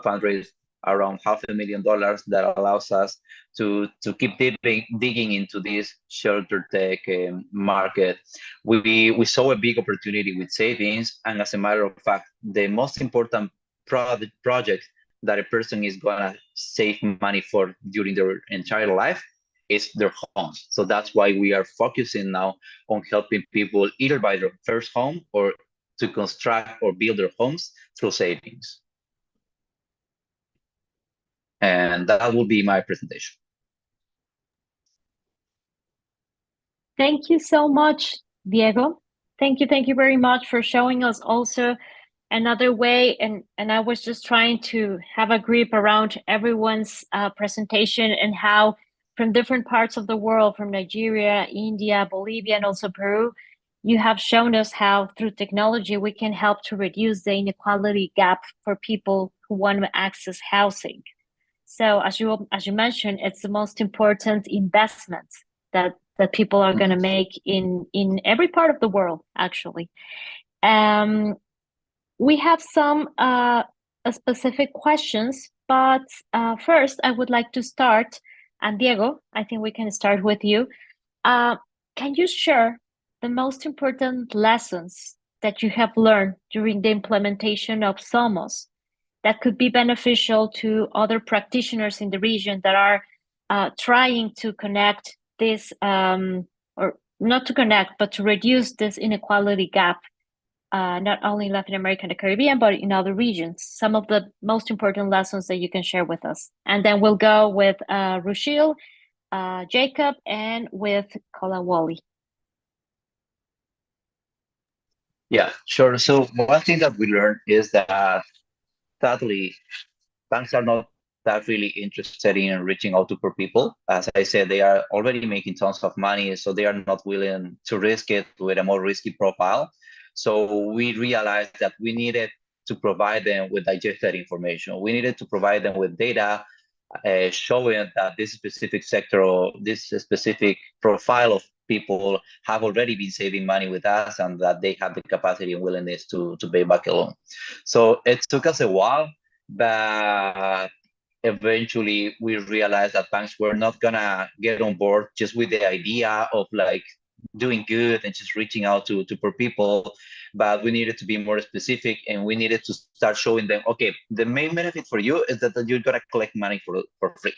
fundraise around $500,000 that allows us to keep digging into this ShelterTech market. We saw a big opportunity with savings, and as a matter of fact, the most important project that a person is gonna save money for during their entire life is their homes. So that's why we are focusing now on helping people either buy their first home or to construct or build their homes through savings. And that will be my presentation. Thank you so much, Diego. Thank you very much for showing us also another way. And I was just trying to have a grip around everyone's presentation and how from different parts of the world, from Nigeria, India, Bolivia, and also Peru, you have shown us how through technology we can help to reduce the inequality gap for people who want to access housing. So as you mentioned, it's the most important investment that people are going to make in every part of the world, actually. We have some specific questions, but first I would like to start, and Diego, I think we can start with you. Can you share the most important lessons that you have learned during the implementation of Somos that could be beneficial to other practitioners in the region that are trying to connect this, or not to connect, but to reduce this inequality gap, not only in Latin America and the Caribbean, but in other regions? Some of the most important lessons that you can share with us. And then we'll go with Rushil, Jacob, and with Kolawole. Yeah, sure. So one thing that we learned is that sadly, banks are not that really interested in reaching out to poor people. As I said, they are already making tons of money, so they are not willing to risk it with a more risky profile. So we realized that we needed to provide them with digested information. We needed to provide them with data showing that this specific sector or this specific profile of people have already been saving money with us and that they have the capacity and willingness to pay back a loan. So it took us a while, but eventually we realized that banks were not gonna get on board just with the idea of like doing good and just reaching out to poor people, but we needed to be more specific and we needed to start showing them, okay, the main benefit for you is that you're gonna collect money for free.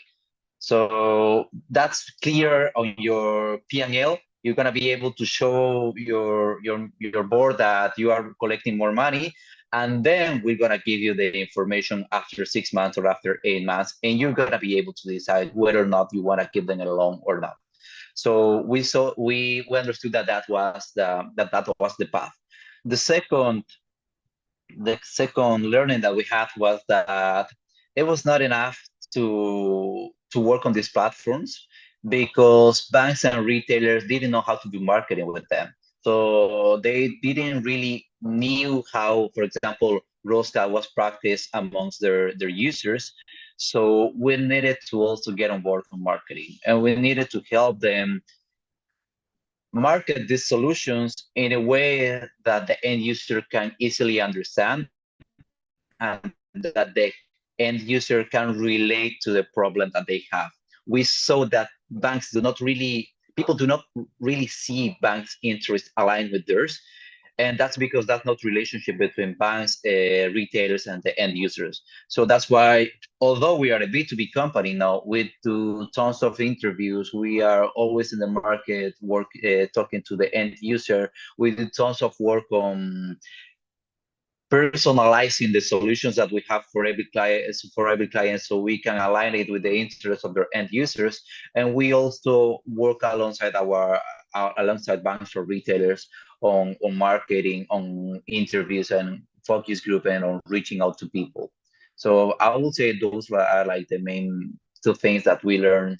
So that's clear on your P&L. You're gonna be able to show your board that you are collecting more money, and then we're gonna give you the information after 6 months or after 8 months, and you're gonna be able to decide whether or not you wanna give them a loan or not. So we understood that was the path. The second learning that we had was that it was not enough to work on these platforms because banks and retailers didn't know how to do marketing with them. So they didn't really knew how, for example, Rosca was practiced amongst their users. So we needed to also get on board for marketing, and we needed to help them market these solutions in a way that the end user can easily understand and that the end user can relate to the problem that they have. We saw that people do not really see banks' interests aligned with theirs. And that's because that's not relationship between banks, retailers, and the end users. So that's why, although we are a B2B company now, we do tons of interviews. We are always in the market, talking to the end user. We do tons of work on personalizing the solutions that we have for every client, so we can align it with the interests of their end users. And we also work alongside alongside banks or retailers on marketing, on interviews and focus group, and on reaching out to people. So I would say those are like the main two things that we learned.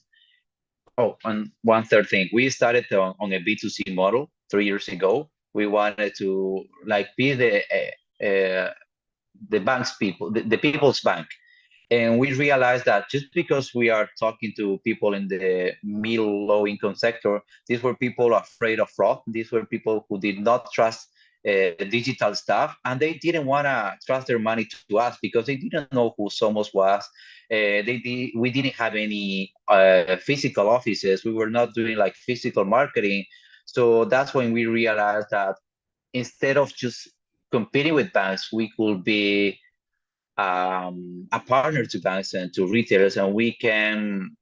Oh, and one third thing, we started on a B2C model 3 years ago. We wanted to like be the bank's people, the people's bank. And we realized that just because we are talking to people in the middle low income sector, these were people afraid of fraud. These were people who did not trust digital stuff, and they didn't want to trust their money to us because they didn't know who Somos was. We didn't have any physical offices. We were not doing like physical marketing. So that's when we realized that instead of just competing with banks, we could be a partner to banks and to retailers, and we can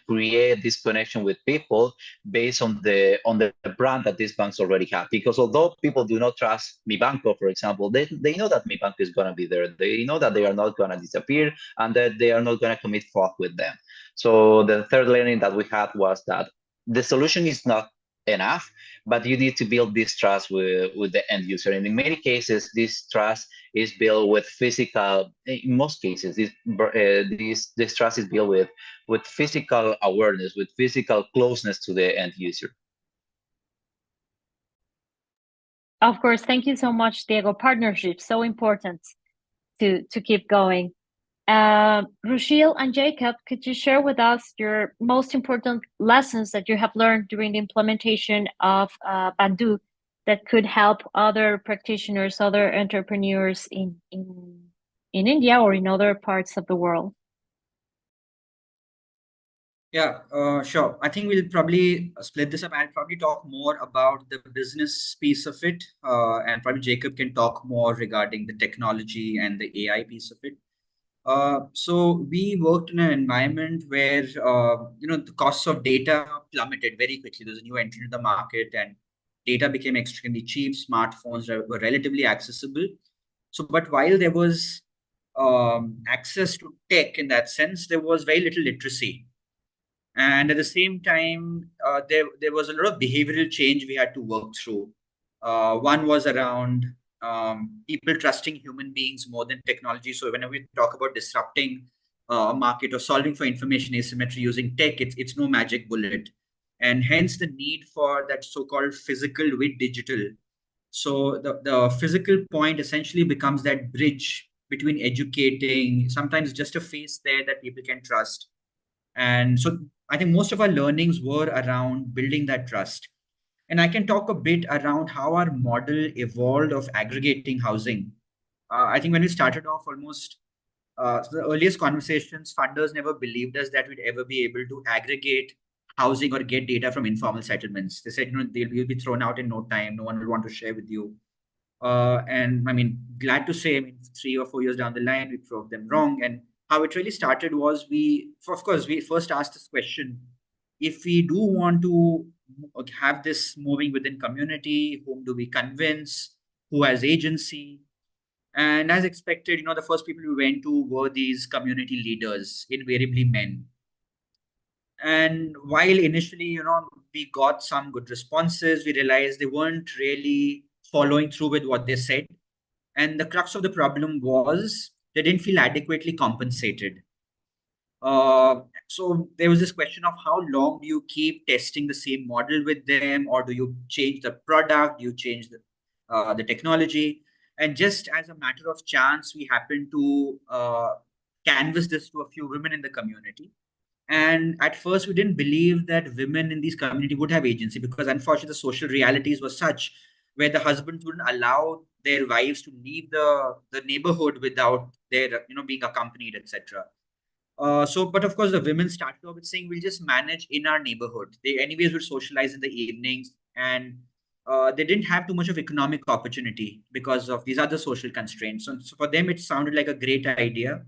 create this connection with people based on the brand that these banks already have. Because although people do not trust Mi Banco, for example, they know that Mi Banco is going to be there. They know that they are not going to disappear and that they are not going to commit fraud with them. So the third learning that we had was that the solution is not enough, but you need to build this trust with the end user. And in many cases, this trust is built with physical. In most cases, this trust is built with physical awareness, with physical closeness to the end user. Of course, thank you so much, Diego. Partnership, so important to keep going. Rushil and Jacob, could you share with us your most important lessons that you have learned during the implementation of Bandu that could help other practitioners, other entrepreneurs in India or in other parts of the world? Yeah, sure. I think we'll probably split this up. I'll probably talk more about the business piece of it, and probably Jacob can talk more regarding the technology and the AI piece of it. So we worked in an environment where the costs of data plummeted very quickly. There's a new entrant in the market, and data became extremely cheap. Smartphones were relatively accessible. So, but while there was access to tech in that sense, there was very little literacy. And at the same time, there was a lot of behavioral change we had to work through. One was around people trusting human beings more than technology. So whenever we talk about disrupting a market or solving for information asymmetry using tech, it's no magic bullet. And hence the need for that so-called physical with digital. So the physical point essentially becomes that bridge between educating, sometimes just a face there that people can trust. And so I think most of our learnings were around building that trust. And I can talk a bit around how our model evolved of aggregating housing. I think when we started off almost the earliest conversations, funders never believed us that we'd ever be able to aggregate housing or get data from informal settlements. They said, they'll be thrown out in no time. No one will want to share with you. And I mean, glad to say, 3 or 4 years down the line, we proved them wrong. And how it really started was we first asked this question: if we do want to have this moving within community, whom do we convince? Who has agency? And as expected, the first people we went to were these community leaders, invariably men. And while initially, we got some good responses, we realized they weren't really following through with what they said. And the crux of the problem was they didn't feel adequately compensated. So there was this question of how long do you keep testing the same model with them, or do you change the product, do you change the technology? And just as a matter of chance, we happened to canvas this to a few women in the community. And at first, we didn't believe that women in these community would have agency, because unfortunately, the social realities were such where the husbands wouldn't allow their wives to leave the neighborhood without their, being accompanied, etc. But of course, the women started off with saying, we'll just manage in our neighborhood. They anyways would socialize in the evenings, and they didn't have too much of economic opportunity because of these other social constraints. So for them, it sounded like a great idea.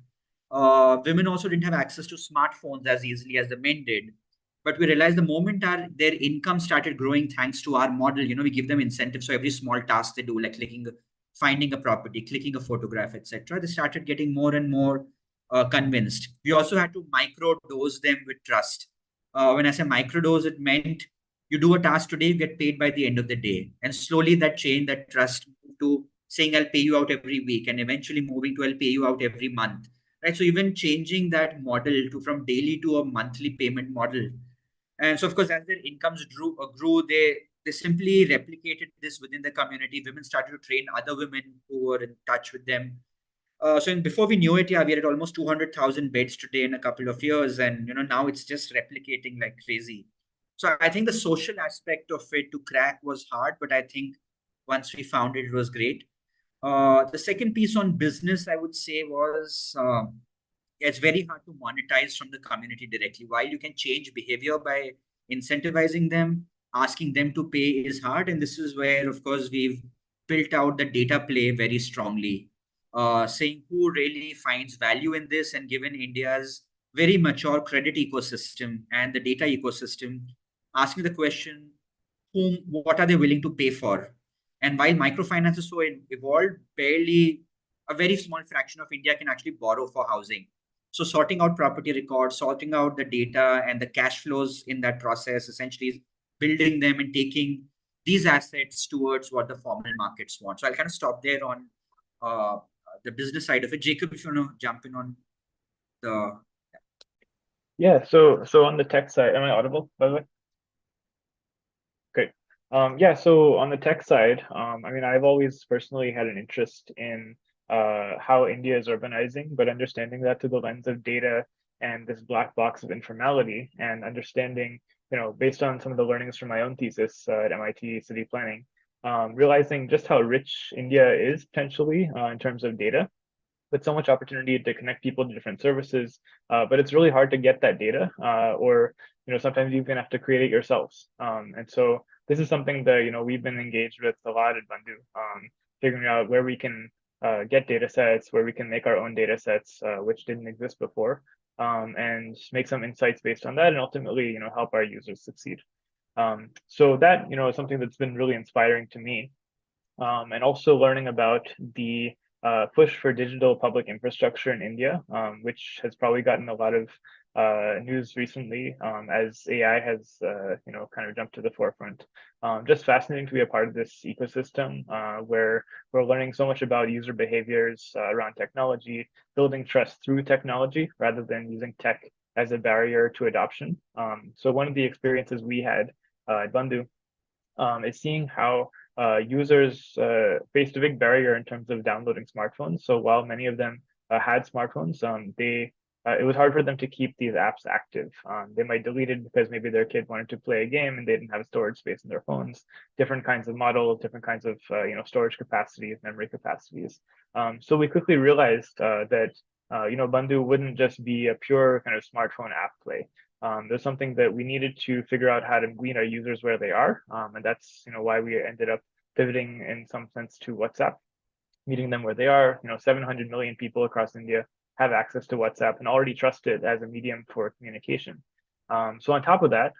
Women also didn't have access to smartphones as easily as the men did. But we realized the moment their income started growing thanks to our model, we give them incentives for every small task they do, like clicking finding a property, clicking a photograph, etc., they started getting more and more convinced. We also had to micro-dose them with trust. When I say micro-dose, it meant you do a task today, you get paid by the end of the day. And slowly that chain, that trust moved to saying I'll pay you out every week, and eventually moving to I'll pay you out every month. Right. So even changing that model to from daily to a monthly payment model. And so of course, as their incomes grew, they simply replicated this within the community. Women started to train other women who were in touch with them. Before we knew it, yeah, we had almost 200,000 beds today in a couple of years. And, now it's just replicating like crazy. So I think the social aspect of it to crack was hard, but I think once we found it, it was great. The second piece on business, I would say, was it's very hard to monetize from the community directly. While you can change behavior by incentivizing them, asking them to pay is hard. And this is where, of course, we've built out the data play very strongly, saying who really finds value in this. And given India's very mature credit ecosystem and the data ecosystem, asking the question, what are they willing to pay for? And while microfinance is so evolved, barely a very small fraction of India can actually borrow for housing. So sorting out property records, sorting out the data and the cash flows in that process, essentially is building them and taking these assets towards what the formal markets want. So I'll kind of stop there on the business side of it. Jacob, if you want to jump in on the... Yeah, so on the tech side, am I audible, by the way? Great. Yeah, so on the tech side, I mean, I've always personally had an interest in how India is urbanizing, but understanding that through the lens of data and this black box of informality, and understanding, based on some of the learnings from my own thesis at MIT City Planning, realizing just how rich India is potentially in terms of data, with so much opportunity to connect people to different services, but it's really hard to get that data, or sometimes you even have to create it yourselves. And so this is something that we've been engaged with a lot at Bandhu, figuring out where we can get data sets, where we can make our own data sets, which didn't exist before, and make some insights based on that, and ultimately help our users succeed. So that is something that's been really inspiring to me, and also learning about the push for digital public infrastructure in India, which has probably gotten a lot of news recently as AI has kind of jumped to the forefront. Just fascinating to be a part of this ecosystem where we're learning so much about user behaviors around technology, building trust through technology rather than using tech as a barrier to adoption. So one of the experiences we had at Bandhu is seeing how users faced a big barrier in terms of downloading smartphones. So while many of them had smartphones, it was hard for them to keep these apps active. They might delete it because maybe their kid wanted to play a game and they didn't have storage space in their phones. Different kinds of models, different kinds of storage capacities, memory capacities. So we quickly realized that Bandhu wouldn't just be a pure kind of smartphone app play. There's something that we needed to figure out how to meet our users where they are, and that's why we ended up pivoting in some sense to WhatsApp, meeting them where they are. 700 million people across India have access to WhatsApp and already trust it as a medium for communication. So on top of that,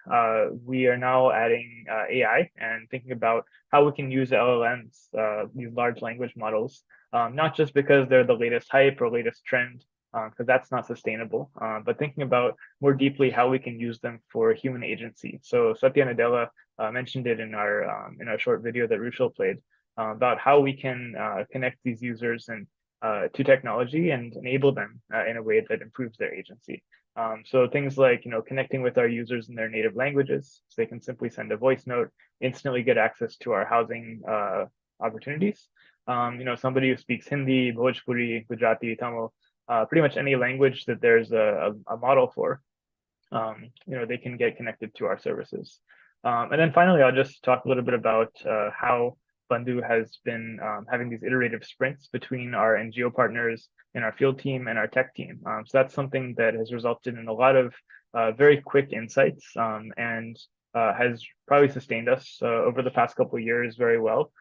we are now adding AI and thinking about how we can use LLMs, these large language models, not just because they're the latest hype or latest trend, because that's not sustainable, but thinking about more deeply how we can use them for human agency. So Satya Nadella mentioned it in our short video that Rushil played about how we can connect these users and to technology and enable them in a way that improves their agency. So things like connecting with our users in their native languages, so they can simply send a voice note, instantly get access to our housing opportunities. Somebody who speaks Hindi, Bhojpuri, Gujarati, Tamil, pretty much any language that there's a model for, they can get connected to our services. And then finally, I'll just talk a little bit about how Bandhu has been having these iterative sprints between our NGO partners and our field team and our tech team. So that's something that has resulted in a lot of very quick insights and has probably sustained us over the past couple of years very well,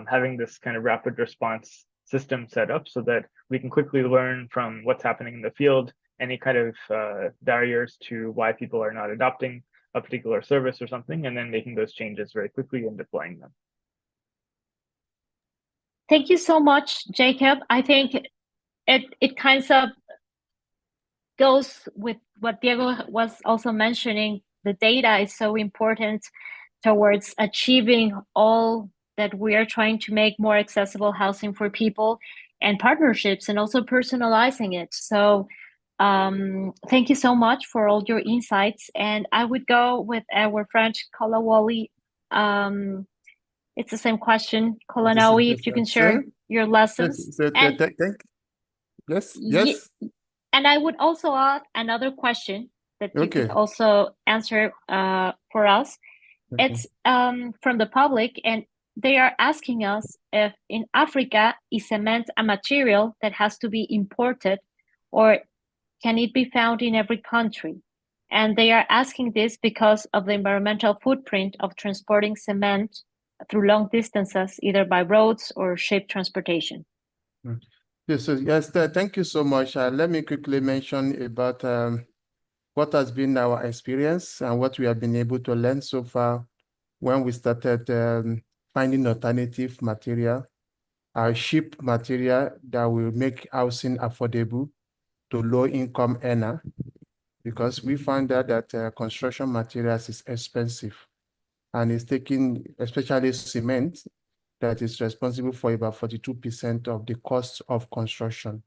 having this kind of rapid response system set up so that we can quickly learn from what's happening in the field, any kind of barriers to why people are not adopting a particular service or something, and then making those changes very quickly and deploying them. Thank you so much, Jacob. I think it kind of goes with what Diego was also mentioning. The data is so important towards achieving all that we are trying to make more accessible housing for people, and partnerships, and also personalizing it. So thank you so much for all your insights. And I would go with our friend Kolawole. It's the same question. Kolanawi, if you can share your lessons. And Yes. and I would also add another question that you could also answer for us. It's from the public, and they are asking us if in Africa is cement a material that has to be imported, or can it be found in every country? And they are asking this because of the environmental footprint of transporting cement through long distances, either by roads or ship transportation. Yes, thank you so much. Let me quickly mention about what has been our experience and what we have been able to learn so far when we started finding alternative material, cheap material that will make housing affordable to low-income earner, because we found out that construction materials is expensive, and it's taking, especially cement, that is responsible for about 42% of the cost of construction.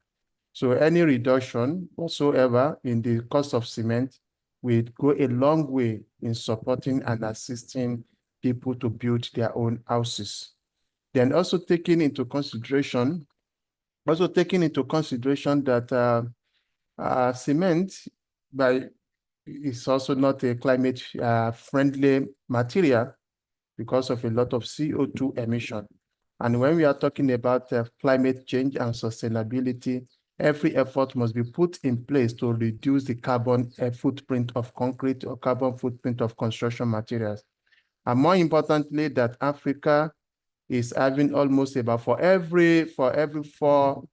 So any reduction whatsoever in the cost of cement will go a long way in supporting and assisting people to build their own houses. Then also taking into consideration that cement is also not a climate friendly material because of a lot of CO2 emission. And when we are talking about climate change and sustainability, every effort must be put in place to reduce the carbon footprint of concrete or carbon footprint of construction materials. And more importantly, that Africa is having almost about for every 4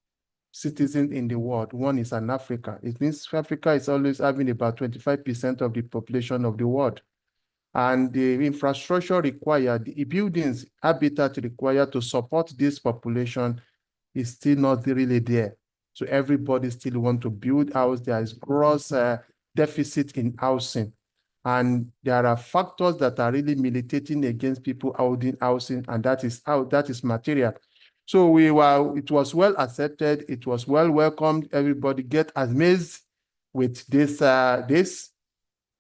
citizens in the world, one is an African. It means Africa is always having about 25% of the population of the world. And the infrastructure required, the buildings, habitat required to support this population is still not really there. So everybody still want to build house. There is gross deficit in housing. And there are factors that are really militating against people holding housing, and that is material. So it was well accepted, it was well welcomed. Everybody get amazed with this.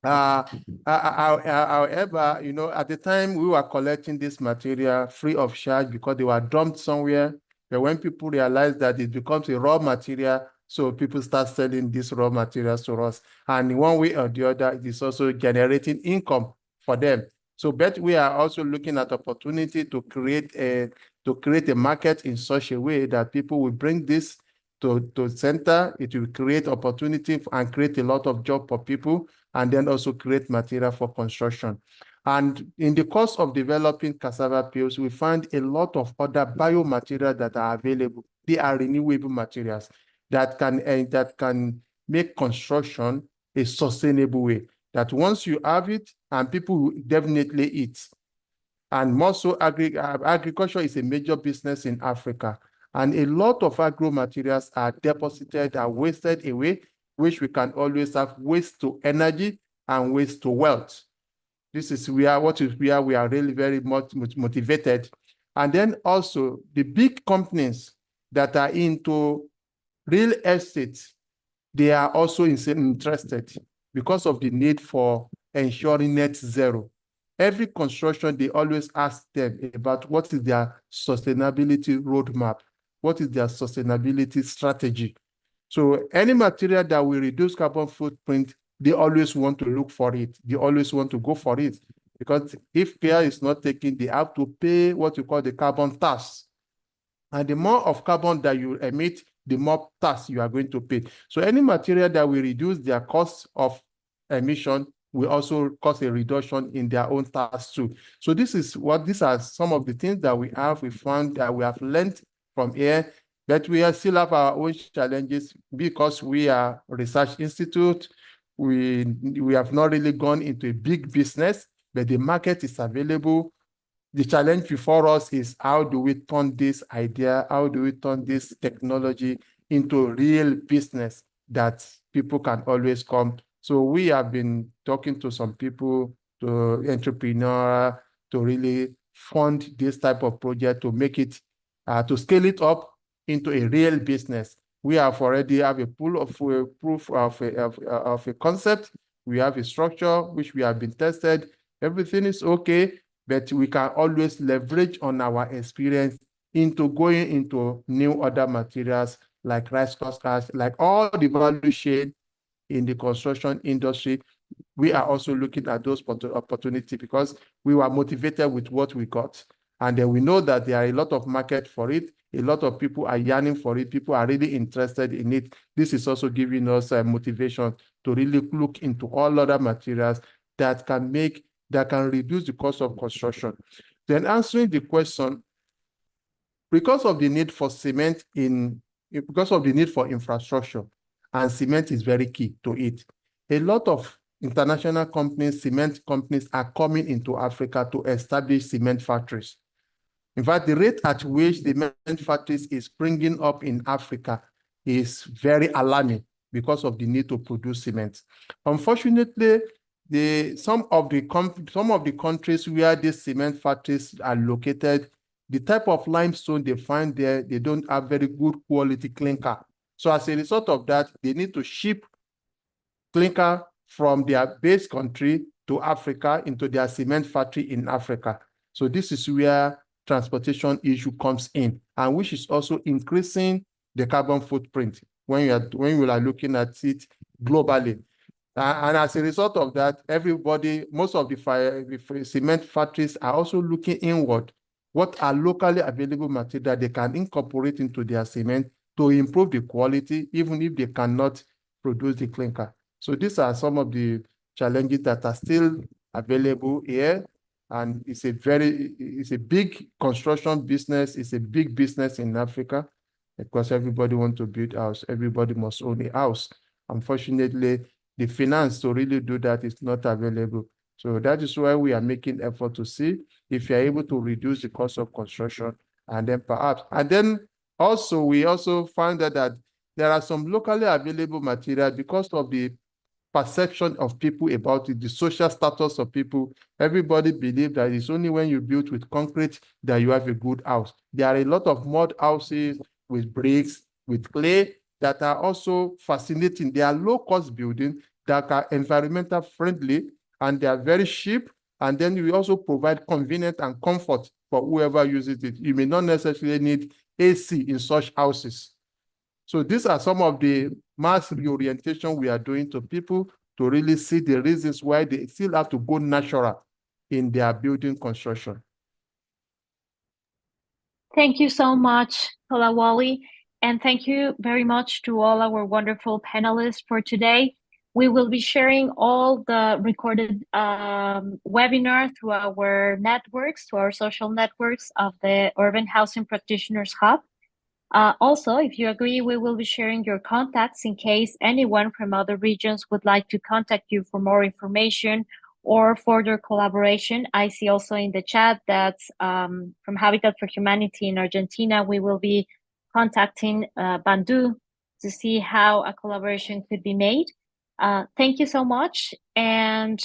However, at the time we were collecting this material free of charge because they were dumped somewhere. But when people realize that it becomes a raw material, so people start selling these raw materials to us. And in one way or the other, it is also generating income for them. So, but we are also looking at opportunity to create a market in such a way that people will bring this to center. It will create opportunity and create a lot of job for people, and then also create material for construction. And in the course of developing cassava peels, we find a lot of other biomaterials that are available. They are renewable materials that can make construction a sustainable way. That once you have it, and people will definitely eat. And more so, agriculture is a major business in Africa. And a lot of agro materials are deposited and wasted away, which we can always have waste to energy and waste to wealth. This is where we are really very much motivated. And then also the big companies that are into real estate, they are also interested because of the need for ensuring net zero. Every construction, they always ask them about what is their sustainability roadmap, what is their sustainability strategy. So any material that will reduce carbon footprint, they always want to look for it. They always want to go for it. Because if care is not taken, they have to pay what you call the carbon tax. And the more of carbon that you emit, the more tax you are going to pay. So any material that will reduce their cost of emission will also cause a reduction in their own tax too. So these are some of the things that we found that we have learned from here, but we still have our own challenges because we are a research institute. We have not really gone into a big business, but the market is available. the challenge before us is how do we turn this idea, how do we turn this technology into real business that people can always come. So we have been talking to some people, to entrepreneurs, to really fund this type of project to make it, to scale it up into a real business. We have already have a pool of proof of a concept. We have a structure which we have been tested. Everything is okay, but we can always leverage on our experience into going into new other materials like rice huskers, like all the value chain in the construction industry. We are also looking at those opportunities because we were motivated with what we got. And then we know that there are a lot of market for it. A lot of people are yearning for it. People are really interested in it. This is also giving us motivation to really look into all other materials that can reduce the cost of construction. Then answering the question, because of the need for cement because of the need for infrastructure, and cement is very key to it, a lot of international companies, cement companies are coming into Africa to establish cement factories. In fact, the rate at which the cement factories is springing up in Africa is very alarming because of the need to produce cement. Unfortunately, some of the countries where these cement factories are located, the type of limestone they find there, they don't have very good quality clinker. So as a result of that, they need to ship clinker from their base country to Africa into their cement factory in Africa. So this is where transportation issue comes in, and which is also increasing the carbon footprint when you are looking at it globally. And as a result of that, most of the cement factories are also looking inward. What are locally available material they can incorporate into their cement to improve the quality, even if they cannot produce the clinker. So these are some of the challenges that are still available here. And it's a big construction business. It's a big business in Africa because everybody wants to build a house. Everybody must own a house. Unfortunately, the finance to really do that is not available. So that is why we are making effort to see if you're able to reduce the cost of construction, and then also we also found that there are some locally available materials because of the perception of people about it, the social status of people. Everybody believes that it's only when you build with concrete that you have a good house. There are a lot of mud houses with bricks, with clay that are also fascinating. They are low-cost buildings that are environmental friendly, and they are very cheap. And then we also provide convenience and comfort for whoever uses it. You may not necessarily need AC in such houses. So these are some of the mass reorientation we are doing to people to really see the reasons why they still have to go natural in their building construction. Thank you so much, Kolawole, and thank you very much to all our wonderful panelists for today. We will be sharing all the recorded webinar through our networks, to our social networks of the Urban Housing Practitioners Hub. Also, if you agree, we will be sharing your contacts in case anyone from other regions would like to contact you for more information or further collaboration. I see also in the chat that from Hábitat for Humanity in Argentina, we will be contacting Bandu to see how a collaboration could be made. Thank you so much, and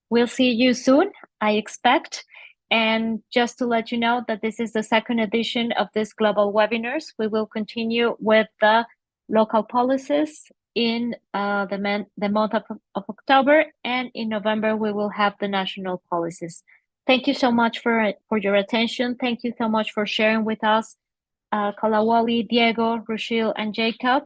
we'll see you soon, I expect. And just to let you know that this is the second edition of this global webinars. We will continue with the local policies in the month of October, and in November we will have the national policies. Thank you so much for your attention. Thank you so much for sharing with us, Kolawole, Diego, Rochelle, and Jacob.